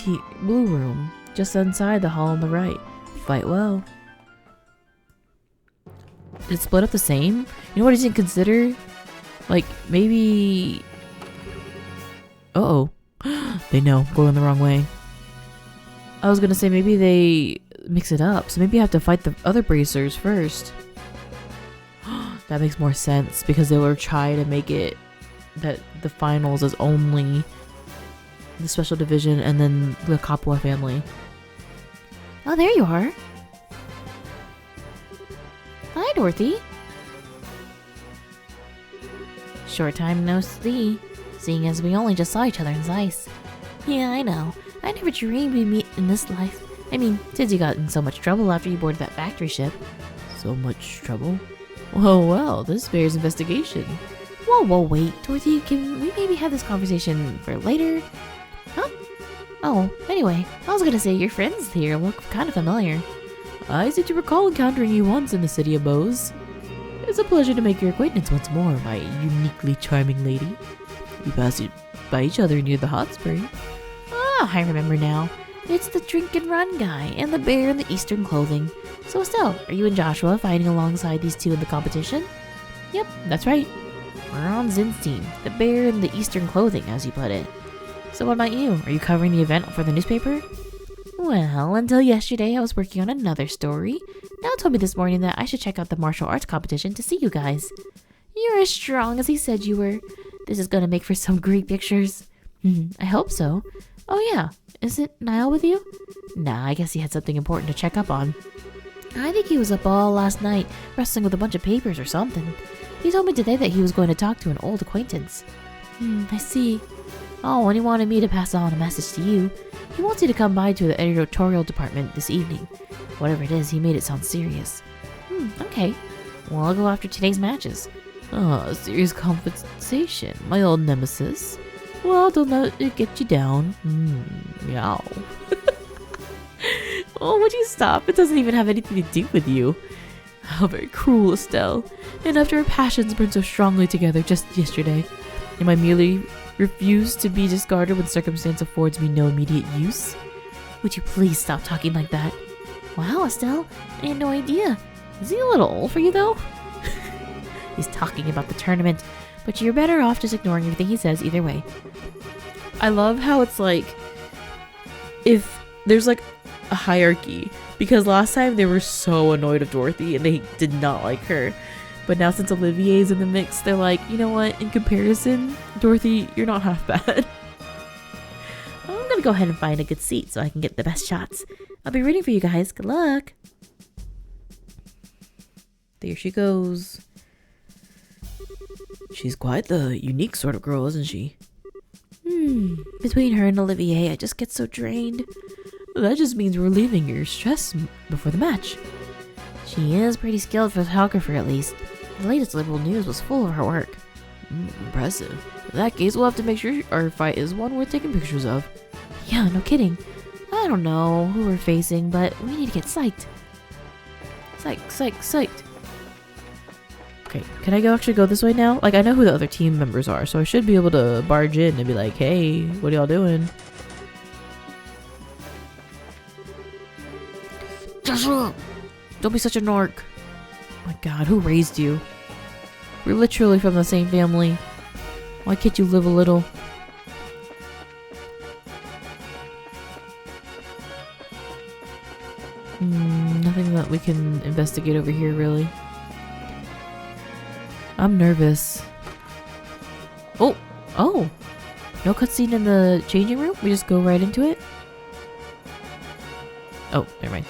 room, just inside the hall on the right. Fight well. Did it split up the same? You know what I didn't consider? Like, maybe... Uh-oh. They know. Going the wrong way. I was gonna say maybe they mix it up. So maybe I have to fight the other bracers first. That makes more sense because they will try to make it that the finals is only the special division and then the Kapua family. Oh, there you are. Hi, Dorothy. Short time no see, seeing as we only just saw each other in Zeiss. Yeah, I know. I never dreamed we'd meet in this life. I mean, since you got in so much trouble after you boarded that factory ship. So much trouble? Well, this bears investigation. Whoa, wait. Dorothy, can we maybe have this conversation for later? Huh? Oh, anyway, I was gonna say your friends here look kind of familiar. I seem to recall encountering you once in the city of Bose. It's a pleasure to make your acquaintance once more, my uniquely charming lady. We passed by each other near the hot spring. Ah, I remember now. It's the drink and run guy and the bear in the Eastern clothing. So Estelle, are you and Joshua fighting alongside these two in the competition? Yep, that's right. We're on Zin's team, the bear in the Eastern clothing, as you put it. So what about you? Are you covering the event for the newspaper? Well, until yesterday I was working on another story. Niall told me this morning that I should check out the martial arts competition to see you guys. You're as strong as he said you were. This is gonna make for some great pictures. I hope so. Oh yeah, is it Niall with you? Nah, I guess he had something important to check up on. I think he was up all last night, wrestling with a bunch of papers or something. He told me today that he was going to talk to an old acquaintance. I see. Oh, and he wanted me to pass on a message to you. He wants you to come by to the editorial department this evening. Whatever it is, he made it sound serious. Okay. Well, I'll go after today's matches. Serious compensation, my old nemesis. Well, don't let it get you down. Meow. Oh, would you stop? It doesn't even have anything to do with you. How very cruel, Estelle. And after our passions burned so strongly together just yesterday, am I merely refused to be discarded when circumstance affords me no immediate use? Would you please stop talking like that? Wow, Estelle, I had no idea. Is he a little old for you, though? He's talking about the tournament, but you're better off just ignoring everything he says either way. I love how it's like, if there's like a hierarchy, because last time they were so annoyed of Dorothy and they did not like her. But now since Olivier's in the mix, they're like, you know what, in comparison, Dorothy, you're not half bad. I'm gonna go ahead and find a good seat so I can get the best shots. I'll be rooting for you guys. Good luck. There she goes. She's quite the unique sort of girl, isn't she? Between her and Olivier, I just get so drained. That just means we're relieving your stress before the match. She is pretty skilled photographer, at least. The latest Liberal News was full of her work. Impressive. In that case, we'll have to make sure our fight is one worth taking pictures of. Yeah, no kidding. I don't know who we're facing, but we need to get psyched. Psyched. Okay, can I actually go this way now? Like, I know who the other team members are, so I should be able to barge in and be like, hey, what are y'all doing? Joshua! Don't be such a narc. Oh my god, who raised you? We're literally from the same family. Why can't you live a little? Nothing that we can investigate over here, really. I'm nervous. Oh! No cutscene in the changing room? We just go right into it? Oh, never mind.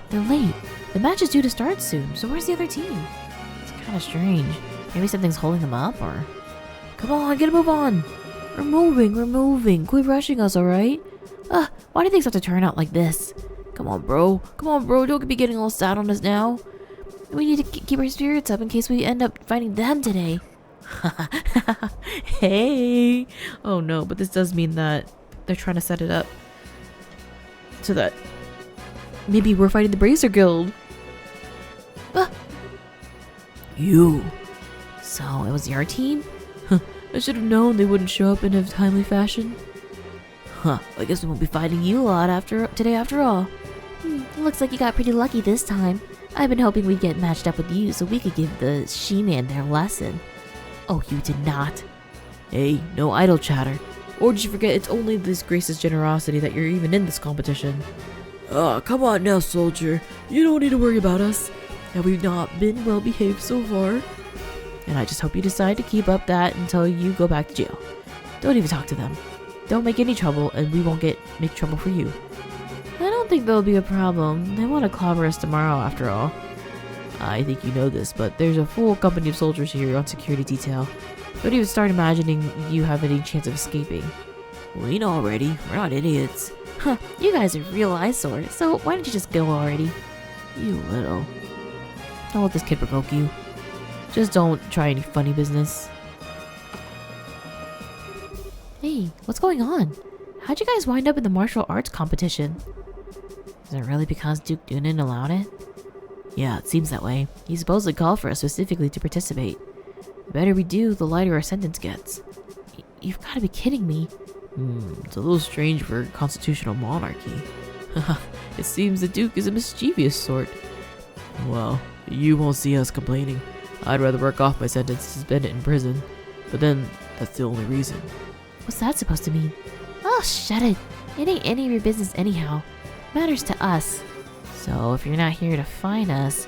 They're late. The match is due to start soon, so where's the other team? It's kind of strange. Maybe something's holding them up, or... Come on, get a move on! We're moving. Quit rushing us, alright? Why do things have to turn out like this? Come on, bro. Don't be getting all sad on us now. We need to keep our spirits up in case we end up fighting them today. Hey! Oh no, but this does mean that they're trying to set it up so that maybe we're fighting the Bracer Guild. You. So, it was your team? I should have known they wouldn't show up in a timely fashion. I guess we won't be fighting you a lot today after all. Looks like you got pretty lucky this time. I've been hoping we'd get matched up with you so we could give the She-Man their lesson. Oh, you did not. Hey, no idle chatter. Or did you forget it's only this Grace's generosity that you're even in this competition? Come on now, soldier. You don't need to worry about us. Have we not been well behaved so far? And I just hope you decide to keep up that until you go back to jail. Don't even talk to them. Don't make any trouble, and we won't make trouble for you. I don't think there'll be a problem. They want to clobber us tomorrow after all. I think you know this, but there's a full company of soldiers here on security detail. Don't even start imagining you have any chance of escaping. We know already. We're not idiots. You guys are real eyesore, so why don't you just go already? You little. Don't let this kid provoke you. Just don't try any funny business. Hey, what's going on? How'd you guys wind up in the martial arts competition? Is it really because Duke Noonan allowed it? Yeah, it seems that way. He supposedly called for us specifically to participate. The better we do, the lighter our sentence gets. You've got to be kidding me. It's a little strange for constitutional monarchy. It seems the Duke is a mischievous sort. Well, you won't see us complaining. I'd rather work off my sentence than spend it in prison. But then, that's the only reason. What's that supposed to mean? Oh, shut it. It ain't any of your business anyhow. It matters to us. So, if you're not here to find us,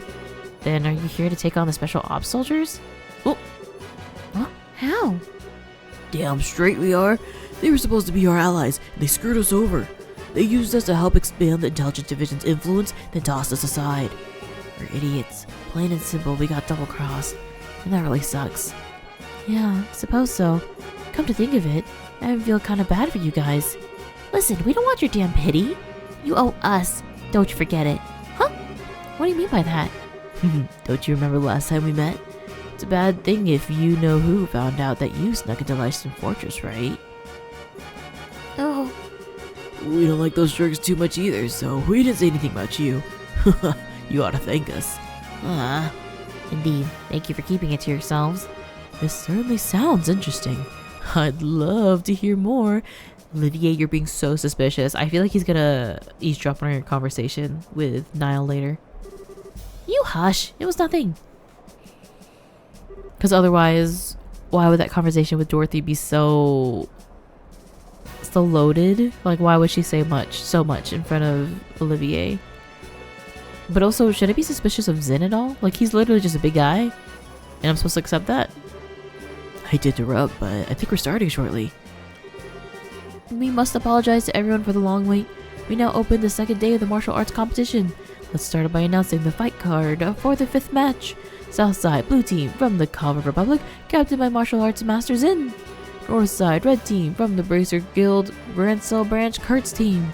then are you here to take on the special ops soldiers? Oh. What? How? Damn straight we are. They were supposed to be our allies, and they screwed us over. They used us to help expand the intelligence division's influence, then tossed us aside. We're idiots. Plain and simple, we got double-crossed. And that really sucks. Yeah, I suppose so. Come to think of it, I feel kind of bad for you guys. Listen, we don't want your damn pity. You owe us. Don't you forget it. Huh? What do you mean by that? Don't you remember the last time we met? It's a bad thing if you know who found out that you snuck into Lyston Fortress, right? Oh. We don't like those jerks too much either, so we didn't say anything about you. You ought to thank us. Indeed. Thank you for keeping it to yourselves. This certainly sounds interesting. I'd love to hear more. Olivier, you're being so suspicious. I feel like he's gonna eavesdrop on your conversation with Niall later. You hush. It was nothing. Because otherwise, why would that conversation with Dorothy be so loaded? Like, why would she say so much in front of Olivier? But also, should I be suspicious of Zin at all? Like, he's literally just a big guy, and I'm supposed to accept that? I hate to interrupt, but I think we're starting shortly. We must apologize to everyone for the long wait. We now open the second day of the martial arts competition. Let's start by announcing the fight card for the 5th match. Southside, blue team from the Calvin Republic, captained by martial arts master Zin. Northside, red team from the Bracer Guild, Rancel Branch Kurt's team.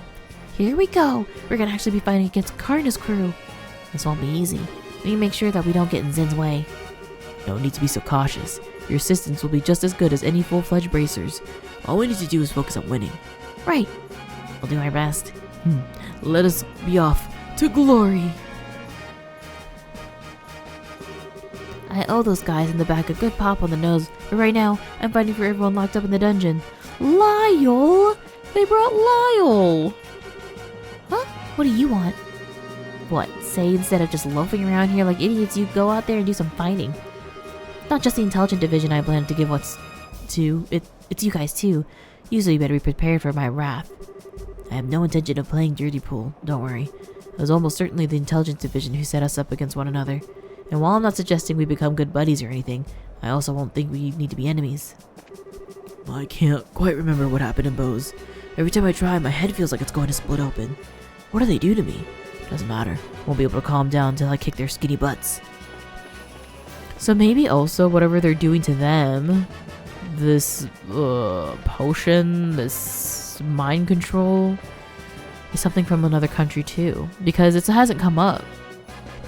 Here we go. We're gonna actually be fighting against Karna's crew. This won't be easy. We need to make sure that we don't get in Zin's way. No need to be so cautious. Your assistants will be just as good as any full-fledged bracers. All we need to do is focus on winning. Right. We'll do our best. Let us be off to glory. I owe those guys in the back a good pop on the nose, but right now, I'm fighting for everyone locked up in the dungeon. Lyle! They brought Lyle! Huh? What do you want? What, say instead of just loafing around here like idiots, you go out there and do some fighting? Not just the intelligent division I plan to give what's to, it's you guys too. Usually you better be prepared for my wrath. I have no intention of playing dirty pool, don't worry. It was almost certainly the intelligence division who set us up against one another. And while I'm not suggesting we become good buddies or anything, I also won't think we need to be enemies. I can't quite remember what happened in Bose. Every time I try, my head feels like it's going to split open. What do they do to me? Doesn't matter. Won't be able to calm down until I kick their skinny butts. So maybe also whatever they're doing to them, this potion, this mind control, is something from another country too. Because it hasn't come up.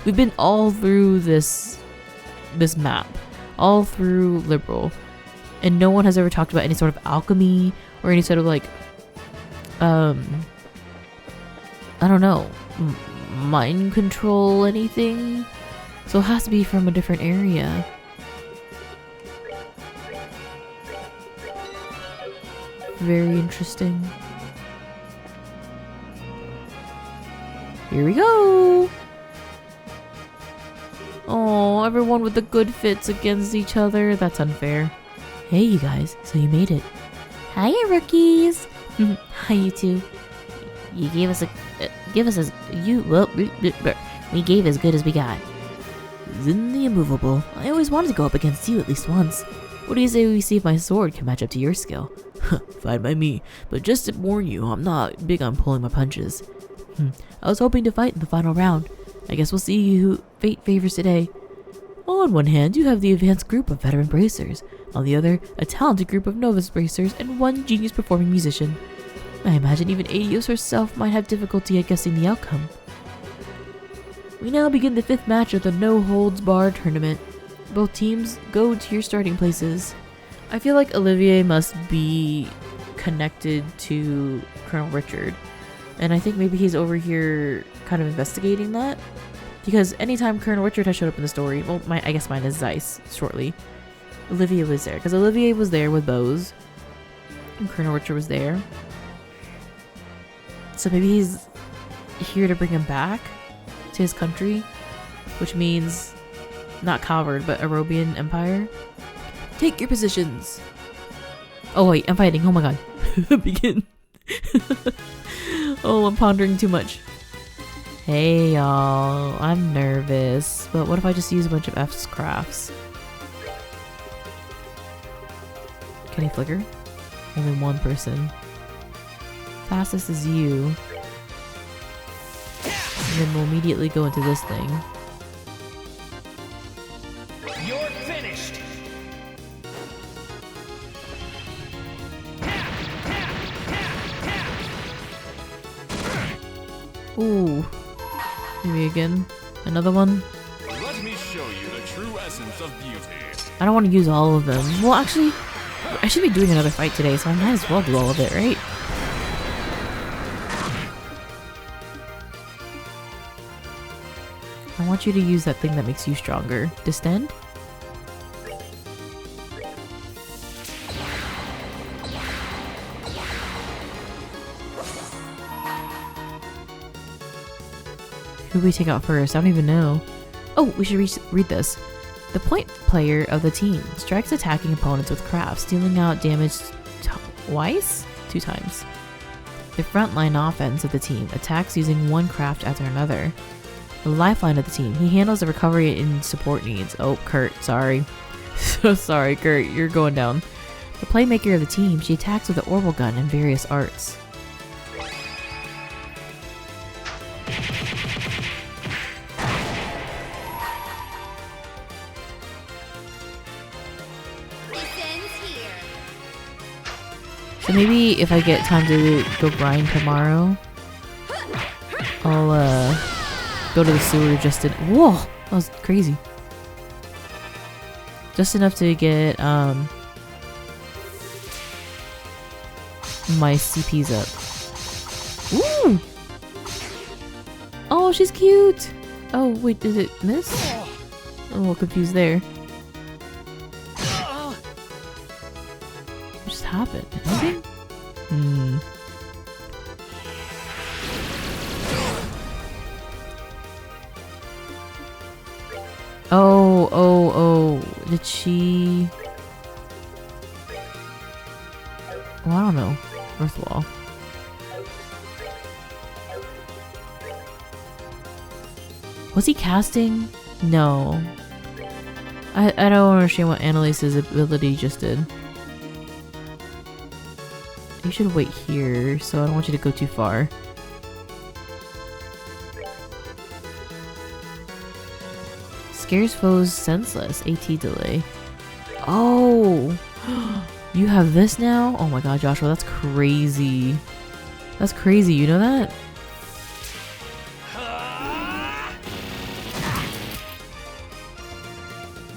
We've been all through this map, all through Liberal, and no one has ever talked about any sort of alchemy or any sort of like, I don't know, mind control, anything. So it has to be from a different area. Very interesting. Here we go! Oh, everyone with the good fits against each other. That's unfair. Hey, you guys. So you made it. Hiya, rookies. Hi, you two. You gave us we gave as good as we got. Zin the immovable. I always wanted to go up against you at least once. What do you say we see if my sword can match up to your skill? Fine by me, but just to warn you, I'm not big on pulling my punches. I was hoping to fight in the final round. I guess we'll see who fate favors today. On one hand, you have the advanced group of veteran bracers. On the other, a talented group of novice bracers and one genius performing musician. I imagine even Adios herself might have difficulty at guessing the outcome. We now begin the 5th match of the no-holds-barred tournament. Both teams go to your starting places. I feel like Olivier must be connected to Colonel Richard. And I think maybe he's over here kind of investigating that. Because anytime Colonel Richard has showed up in the story, well, I guess mine is Zeiss, shortly. Olivier was there. Because Olivier was there with Bose. And Colonel Richard was there. So maybe he's here to bring him back to his country. Which means not Calvard, but Arobian Empire. Take your positions. Oh wait, I'm fighting. Oh my god. Begin. Oh, I'm pondering too much. Hey y'all, I'm nervous, but what if I just use a bunch of F's crafts? Can he flicker? Only one person. Fastest is you. And then we'll immediately go into this thing. You're finished. Ooh. Maybe again. Another one. Let me show you the true essence of beauty. I don't want to use all of them. Well, actually, I should be doing another fight today, so I might as well do all of it, right? I want you to use that thing that makes you stronger. Distend? Who do we take out first? I don't even know. Oh, we should read this. The point player of the team strikes attacking opponents with crafts, dealing out damage twice? 2 times. The frontline offense of the team attacks using one craft after another. The lifeline of the team, he handles the recovery and support needs. Oh, Kurt, sorry. So sorry, Kurt, you're going down. The playmaker of the team, she attacks with the orbital gun and various arts. So maybe if I get time to go grind tomorrow, I'll go to the sewer just in— Whoa! That was crazy. Just enough to get my CPs up. Ooh! Oh, she's cute! Oh, wait, did it miss? I'm a little confused there. What just happened? Anything? Oh, did she... Well, I don't know. Earthwall. Was he casting? No. I don't understand what Annalise's ability just did. You should wait here, so I don't want you to go too far. Scares foes senseless. AT delay. Oh! You have this now? Oh my god, Joshua, that's crazy. That's crazy, you know that?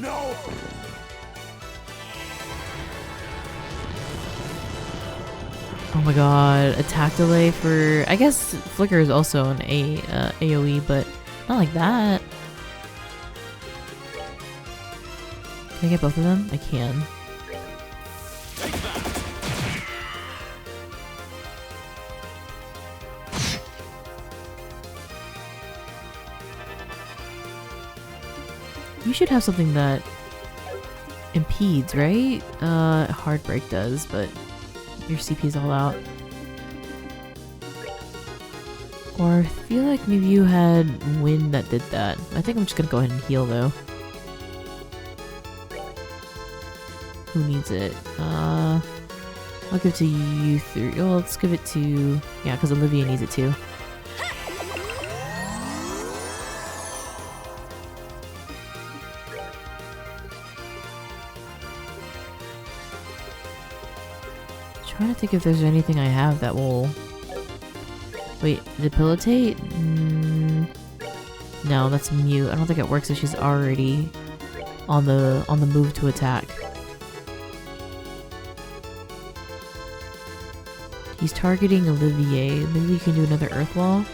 No! Oh my god, attack delay for... I guess Flicker is also an AoE, but not like that. Can I get both of them? I can. You should have something that impedes, right? Hard break does, but your CP's all out. Or I feel like maybe you had wind that did that. I think I'm just gonna go ahead and heal though. Who needs it? I'll give it to you three. Oh, let's give it to... Yeah, because Olivia needs it too. Trying to think if there's anything I have that will... Wait, debilitate? No, that's mute. I don't think it works if she's already on the move to attack. He's targeting Olivier. Maybe we can do another Earth Wall.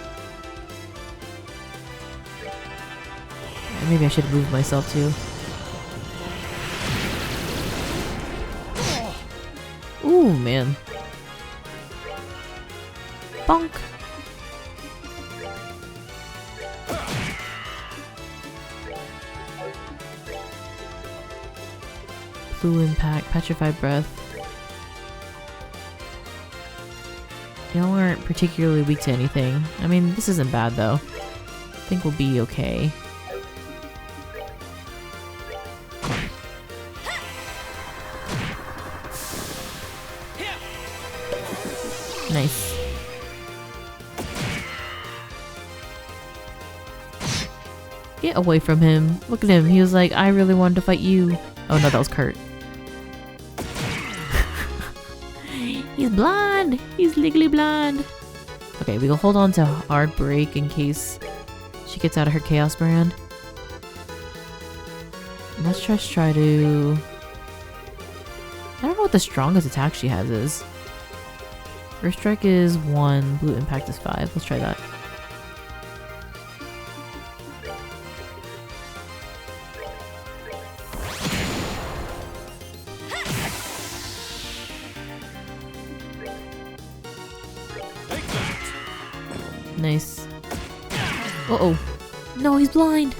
Maybe I should move myself too. Ooh, man. Bonk. Blue Impact, Petrified Breath. Y'all aren't particularly weak to anything. I mean, this isn't bad though. I think we'll be okay. Nice. Get away from him. Look at him. He was like, I really wanted to fight you. Oh no, that was Kurt. He's blind! He's legally blind! Okay, we will hold on to hard break in case she gets out of her chaos brand. Let's just try to... I don't know what the strongest attack she has is. First strike is 1, blue impact is 5. Let's try that. Nice. Uh-oh. No, he's blind!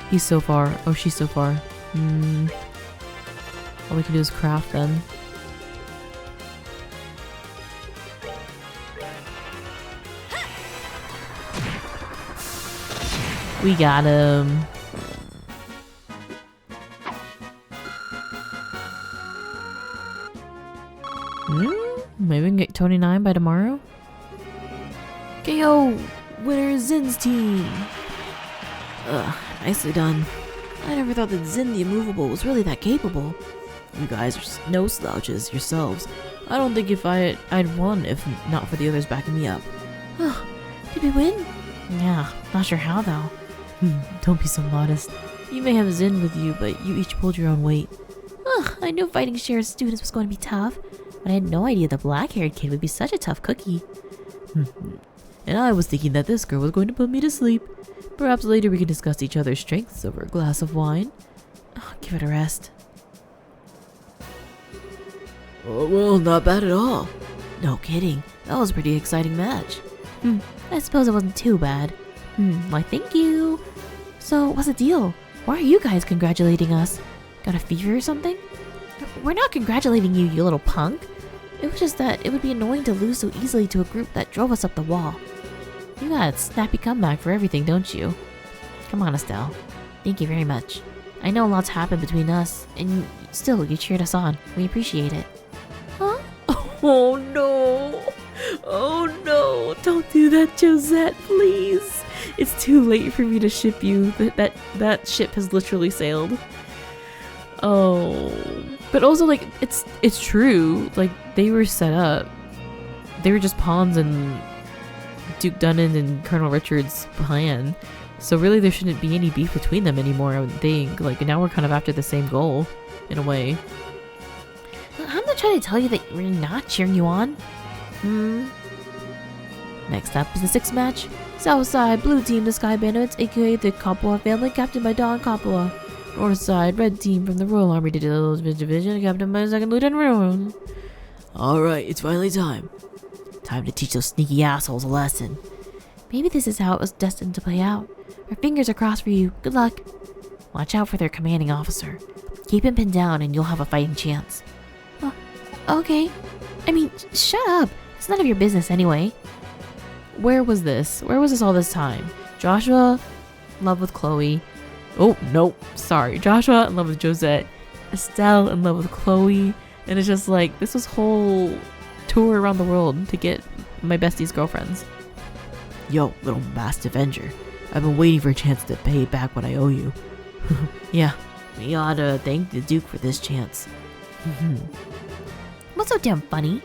He's so far. Oh, she's so far. All we can do is craft then. We got him. Maybe we can get 29 by tomorrow? KO! Winner is Zin's team! Ugh, nicely done. I never thought that Zin the Immovable was really that capable. You guys are no slouches yourselves. I don't think I'd won if not for the others backing me up. Oh, did we win? Yeah, not sure how though. Don't be so modest. You may have Zin with you, but you each pulled your own weight. Ugh, I knew fighting Cher's students was going to be tough, but I had no idea the black-haired kid would be such a tough cookie. And I was thinking that this girl was going to put me to sleep. Perhaps later we can discuss each other's strengths over a glass of wine. Oh, give it a rest. Oh, well, not bad at all. No kidding. That was a pretty exciting match. I suppose it wasn't too bad. Why thank you. So, what's the deal? Why are you guys congratulating us? Got a fever or something? We're not congratulating you, you little punk. It was just that it would be annoying to lose so easily to a group that drove us up the wall. You got a snappy comeback for everything, don't you? Come on, Estelle. Thank you very much. I know lots happened between us, and still, you cheered us on. We appreciate it. Huh? Oh no! Oh no! Don't do that, Josette, please! It's too late for me to ship you. That ship has literally sailed. Oh, but also like it's true. Like they were set up. They were just pawns in Duke Dunnan and Colonel Richard's plan. So really, there shouldn't be any beef between them anymore. I would think. Like now we're kind of after the same goal, in a way. I'm not trying to tell you that we're not cheering you on. Next up is the sixth match. Southside, Blue Team, the Sky Bandits, aka the Kapua family, captained by Don Kapua. Northside, Red Team from the Royal Army Division, captained by 2nd Lieutenant Rowan. Alright, it's finally time. Time to teach those sneaky assholes a lesson. Maybe this is how it was destined to play out. Our fingers are crossed for you. Good luck. Watch out for their commanding officer. Keep him pinned down and you'll have a fighting chance. Okay. I mean, shut up. It's none of your business anyway. Where was this? Where was this all this time? Joshua in love with Chloe. Oh, nope. Sorry. Joshua in love with Josette. Estelle in love with Chloe. And it's just like, this was whole tour around the world to get my bestie's girlfriends. Yo, little masked avenger. I've been waiting for a chance to pay back what I owe you. Yeah. We ought to thank the Duke for this chance. What's so damn funny?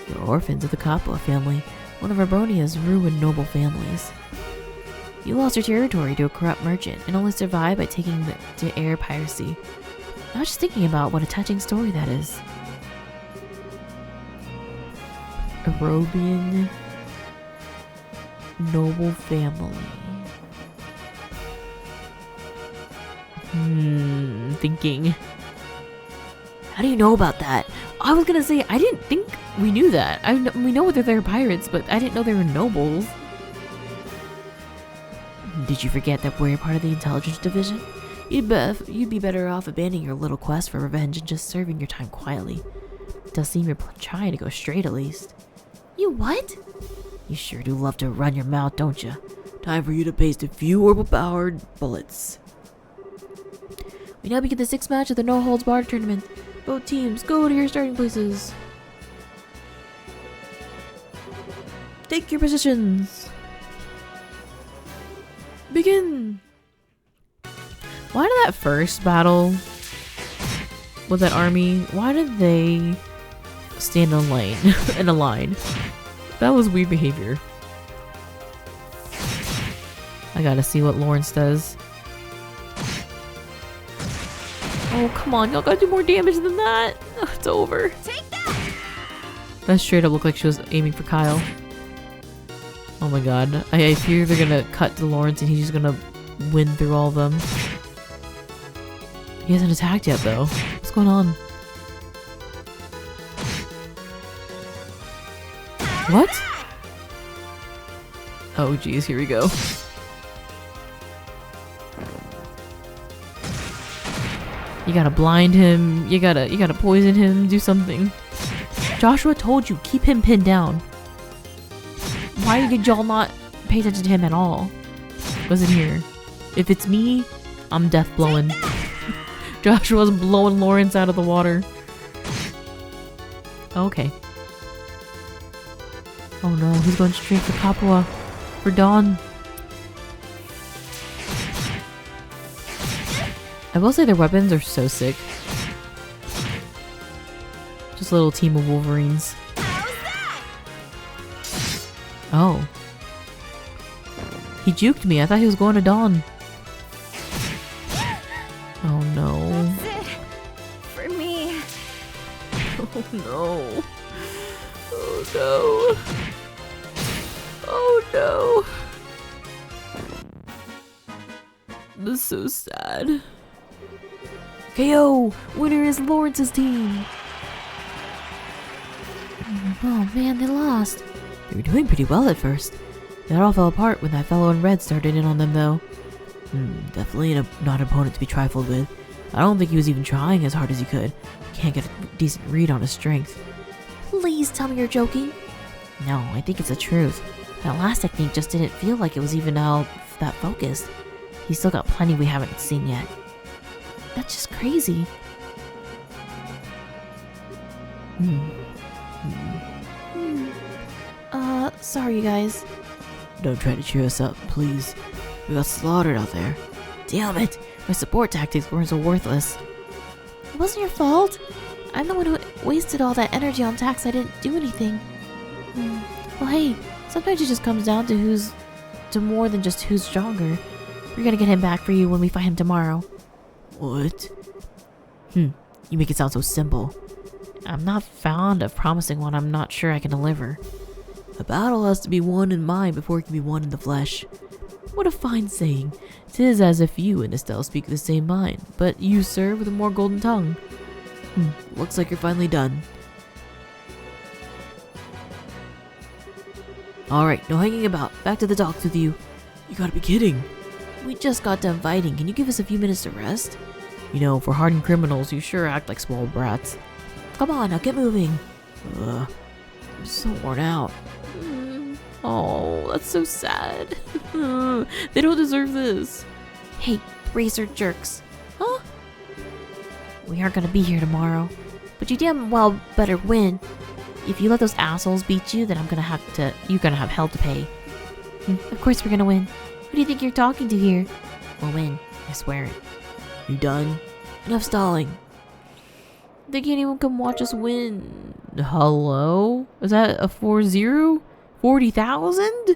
You're orphans of the Kapua family, one of Arbonia's ruined noble families. You lost your territory to a corrupt merchant and only survived by taking to air piracy. I was just thinking about what a touching story that is. Arabian noble family. Thinking. How do you know about that? I was gonna say, I didn't think we knew that. We know that they're pirates, but I didn't know they were nobles. Did you forget that we're part of the intelligence division? You'd be better off abandoning your little quest for revenge and just serving your time quietly. It does seem you're trying to go straight at least. You what? You sure do love to run your mouth, don't you? Time for you to paste a few orbital-powered bullets. We now begin the sixth match of the no-holds-barred tournament. Both teams, go to your starting places. Take your positions. Begin. Why did that first battle with that army, why did they stand in a line? That was weird behavior. I gotta see what Lawrence does. Oh, come on. Y'all gotta do more damage than that. Oh, it's over. Take that! That straight up looked like she was aiming for Kyle. Oh my god. I fear they're gonna cut to Lawrence and he's just gonna win through all of them. He hasn't attacked yet though. What's going on? What? Oh geez, here we go. You gotta blind him, you gotta poison him, do something. Joshua told you, keep him pinned down. Why did y'all not pay attention to him at all? Wasn't here. If it's me, I'm death blowing. Joshua's blowing Lawrence out of the water. Okay. Oh no, he's going straight for Kapua. For Dawn. I will say their weapons are so sick. Just a little team of Wolverines. Oh. He juked me. I thought he was going to Dawn. Oh no. That's it. For me. Oh no. Oh no. Oh no. This is so sad. KO! Winner is Lawrence's team! Oh man, they lost. They were doing pretty well at first. That all fell apart when that fellow in red started in on them though. Definitely not an opponent to be trifled with. I don't think he was even trying as hard as he could. Can't get a decent read on his strength. Please tell me you're joking. No, I think it's the truth. That last technique just didn't feel like it was even all that focused. He's still got plenty we haven't seen yet. That's just crazy. Sorry you guys. Don't try to cheer us up, please. We got slaughtered out there. Damn it! My support tactics weren't so worthless. It wasn't your fault. I'm the one who wasted all that energy on attacks. I didn't do anything. Well, hey, sometimes it just comes down to more than just who's stronger. We're gonna get him back for you when we fight him tomorrow. What? You make it sound so simple. I'm not fond of promising what I'm not sure I can deliver. A battle has to be won in mind before it can be won in the flesh. What a fine saying. 'Tis as if you and Estelle speak the same mind, but you, sir, with a more golden tongue. Looks like you're finally done. Alright, no hanging about. Back to the docks with you. You gotta be kidding. We just got done fighting. Can you give us a few minutes to rest? You know, for hardened criminals, you sure act like small brats. Come on, now get moving. I'm so worn out. Oh, that's so sad. They don't deserve this. Hey, racer jerks. Huh? We aren't gonna be here tomorrow. But you damn well better win. If you let those assholes beat you, then you're gonna have hell to pay. Of course we're gonna win. Who do you think you're talking to here? We'll win. I swear it. You done? Enough stalling. They can't even come watch us win. Hello? Is that a 4-0? 40,000?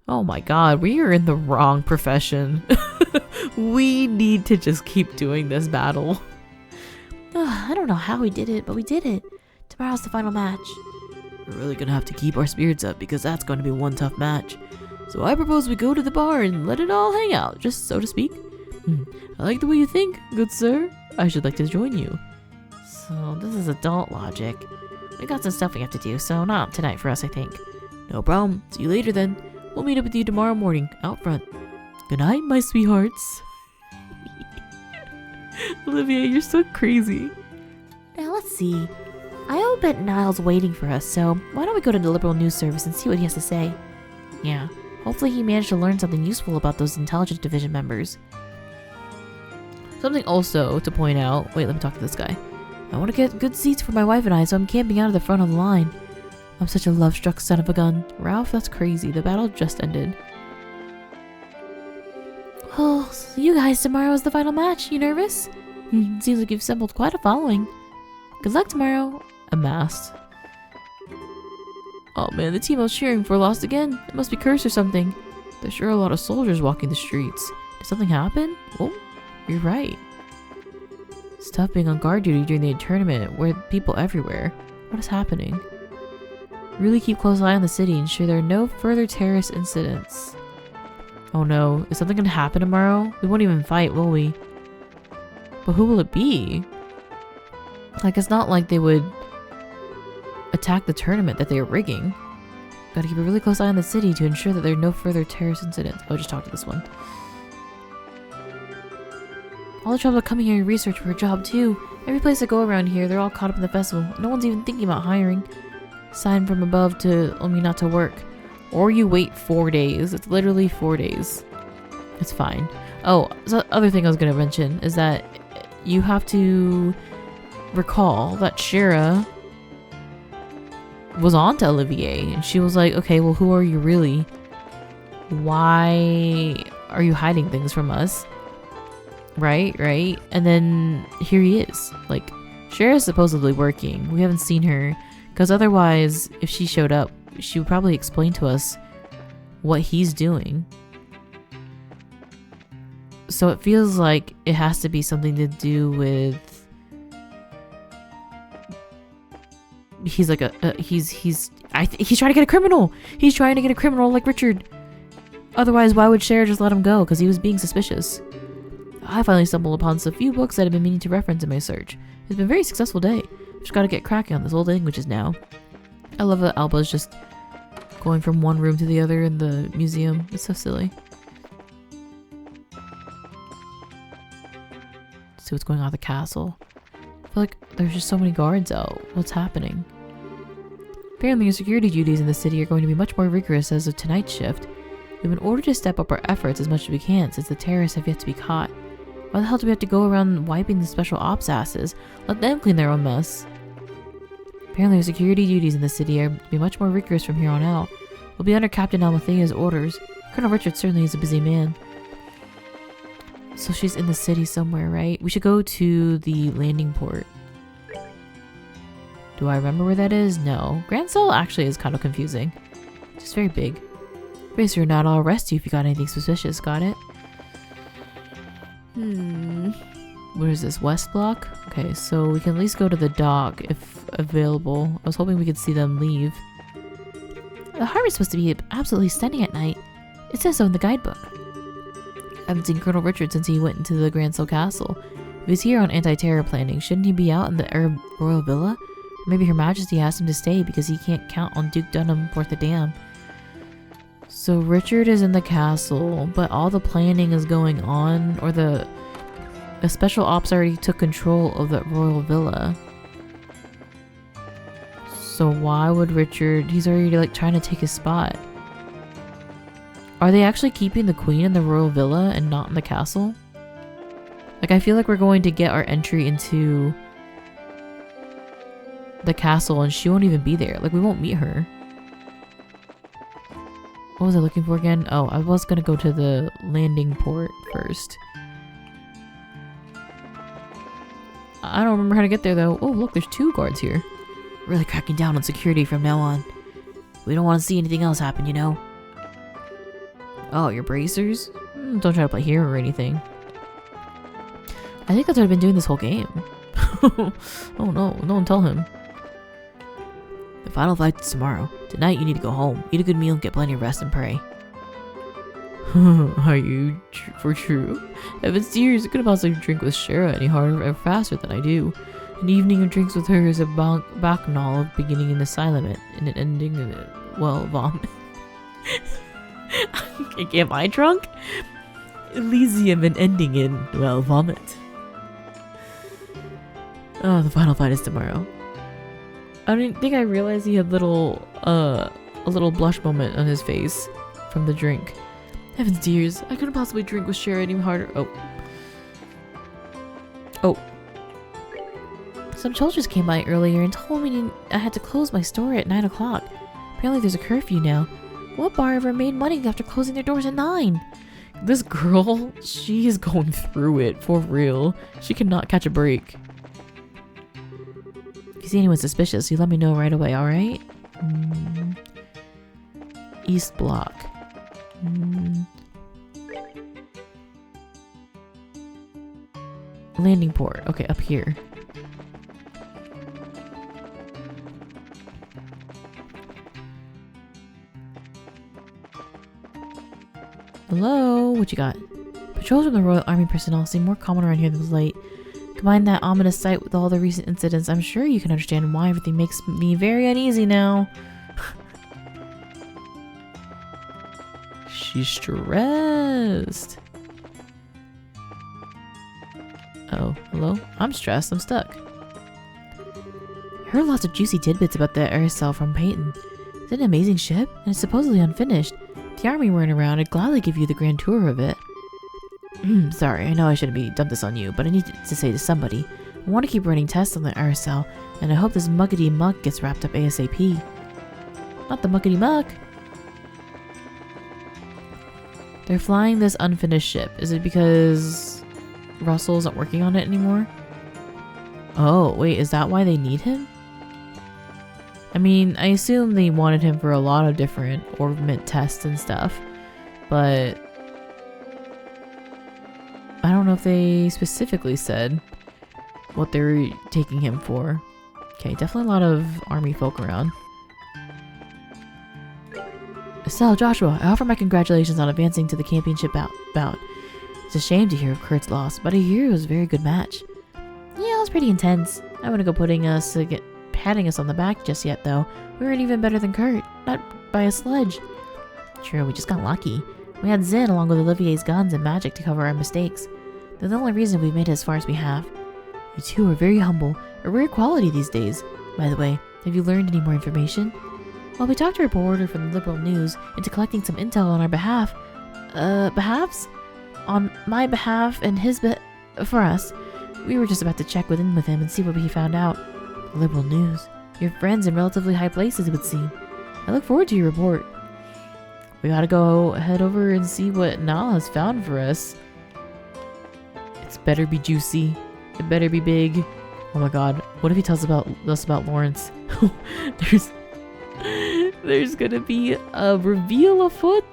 Oh my god, we are in the wrong profession. We need to just keep doing this battle. I don't know how we did it, but we did it. Tomorrow's the final match. We're really gonna have to keep our spirits up because that's going to be one tough match. So I propose we go to the bar and let it all hang out, just so to speak. I like the way you think, good sir. I should like to join you. So this is adult logic. We got some stuff we have to do, so not tonight for us, I think. No problem. See you later then. We'll meet up with you tomorrow morning, out front. Good night, my sweethearts. Olivia, you're so crazy. Now let's see. I'll bet Niall's waiting for us, so why don't we go to the Liberal News Service and see what he has to say? Yeah, hopefully he managed to learn something useful about those Intelligence Division members. Something also to point out. Wait, let me talk to this guy. I want to get good seats for my wife and I, so I'm camping out at the front of the line. I'm such a love-struck son of a gun. Ralph, that's crazy. The battle just ended. Oh, so you guys, tomorrow is the final match. You nervous? Seems like you've assembled quite a following. Good luck tomorrow. Amassed. Oh man, the team I was cheering for lost again. It must be cursed or something. There's sure a lot of soldiers walking the streets. Did something happen? Oh, you're right. It's tough being on guard duty during the tournament where people everywhere. What is happening? Really keep close eye on the city and ensure there are no further terrorist incidents. Oh no, is something gonna happen tomorrow? We won't even fight, will we? But who will it be? Like, it's not like they would attack the tournament that they are rigging. Gotta keep a really close eye on the city to ensure that there are no further terrorist incidents. Oh, just talk to this one. All the trouble coming here to research for a job too. Every place I go around here, they're all caught up in the festival. No one's even thinking about hiring. Sign from above to me not to work. Or you wait 4 days. It's literally 4 days. It's fine. Oh, so the other thing I was gonna mention is that you have to recall that Shira was on to Olivier and she was like, okay, well, who are you really? Why are you hiding things from us? Right? And then here he is. Like, Shara's supposedly working. We haven't seen her, because otherwise, if she showed up, she would probably explain to us what he's doing. So it feels like it has to be something to do with... He's like he's trying to get a criminal! He's trying to get a criminal like Richard! Otherwise, why would Shara just let him go? Because he was being suspicious. I finally stumbled upon a few books that I've been meaning to reference in my search. It's been a very successful day. Just gotta get cracking on this old languages now. I love that Alba's just going from one room to the other in the museum. It's so silly. See what's going on at the castle. I feel like there's just so many guards out. What's happening? Apparently your security duties in the city are going to be much more rigorous as of tonight's shift. We've been ordered to step up our efforts as much as we can since the terrorists have yet to be caught. Why the hell do we have to go around wiping the special ops asses? Let them clean their own mess. Apparently our security duties in the city are to be much more rigorous from here on out. We'll be under Captain Almathea's orders. Colonel Richard certainly is a busy man. So she's in the city somewhere, right? We should go to the landing port. Do I remember where that is? No. Grand Cell actually is kind of confusing. It's just very big. Racer or not, I'll arrest you if you got anything suspicious. Got it? What is this? West Block? Okay, so we can at least go to the dock if available. I was hoping we could see them leave. The harbor's supposed to be absolutely stunning at night. It says so in the guidebook. I haven't seen Colonel Richard since he went into the Grand Cell Castle. If he's here on anti-terror planning, shouldn't he be out in the Royal Villa? Or maybe Her Majesty asked him to stay because he can't count on Duke Dunham worth a damn. So Richard is in the castle, but all the planning is going on, or the special ops already took control of the Royal Villa. So why would Richard, he's already like trying to take his spot. Are they actually keeping the queen in the Royal Villa and not in the castle? Like I feel like we're going to get our entry into the castle and she won't even be there. Like we won't meet her. What was I looking for again? Oh, I was gonna go to the landing port first. I don't remember how to get there though. Oh look, there's 2 guards here. Really cracking down on security from now on. We don't want to see anything else happen, you know? Oh, your bracers? Don't try to play hero or anything. I think that's what I've been doing this whole game. Oh no, don't tell him. The final flight's tomorrow. Tonight you need to go home, eat a good meal, get plenty of rest and pray. Are you for true? Heavens tears, I couldn't possibly drink with Shara any harder or faster than I do. An evening of drinks with her is a bacchanal of beginning in the silent and an ending in a, well, vomit. Am I drunk? Elysium and ending in, well, vomit. Oh, the final fight is tomorrow. I didn't think I realized he had a little blush moment on his face from the drink. Heavens tears, I couldn't possibly drink with Shara any harder. Oh. Some soldiers came by earlier and told me I had to close my store at 9 o'clock. Apparently there's a curfew now. What bar ever made money after closing their doors at 9? This girl, she is going through it, for real. She cannot catch a break. If you see anyone suspicious, you let me know right away, alright? East Block. Landing port. Okay, up here. Hello? What you got? Patrols from the Royal Army personnel seem more common around here than late. Combine that ominous sight with all the recent incidents, I'm sure you can understand why everything makes me very uneasy now. She's stressed. Oh, hello? I'm stressed. I'm stuck. I heard lots of juicy tidbits about the Aerosol from Peyton. It's an amazing ship, and it's supposedly unfinished. If the army weren't around, I'd gladly give you the grand tour of it. Sorry, I know I shouldn't be dumped this on you, but I need to say to somebody. I want to keep running tests on the Aerosol, and I hope this muckety muck gets wrapped up ASAP. Not the muckety muck. They're flying this unfinished ship. Is it because Russell isn't working on it anymore? Oh, wait, is that why they need him? I mean, I assume they wanted him for a lot of different orbment tests and stuff, but I don't know if they specifically said what they were taking him for. Okay, definitely a lot of army folk around. Estelle, Joshua, I offer my congratulations on advancing to the championship bout. It's a shame to hear of Kurt's loss, but I hear it was a very good match. Yeah, it was pretty intense. I wouldn't go patting us on the back just yet, though. We weren't even better than Kurt, not by a sledge. Sure, we just got lucky. We had Zen along with Olivier's guns and magic to cover our mistakes. They're the only reason we've made it as far as we have. You two are very humble, a rare quality these days. By the way, have you learned any more information? Well, we talked to a reporter from the Liberal News into collecting some intel on our behalf. Behalves? On my behalf and his for us. We were just about to check with him and see what he found out. The Liberal News. Your friends in relatively high places, it would seem. I look forward to your report. We gotta go head over and see what Niall has found for us. It's better be juicy. It better be big. Oh my god. What if he tells us about Lawrence? There's gonna be a reveal afoot.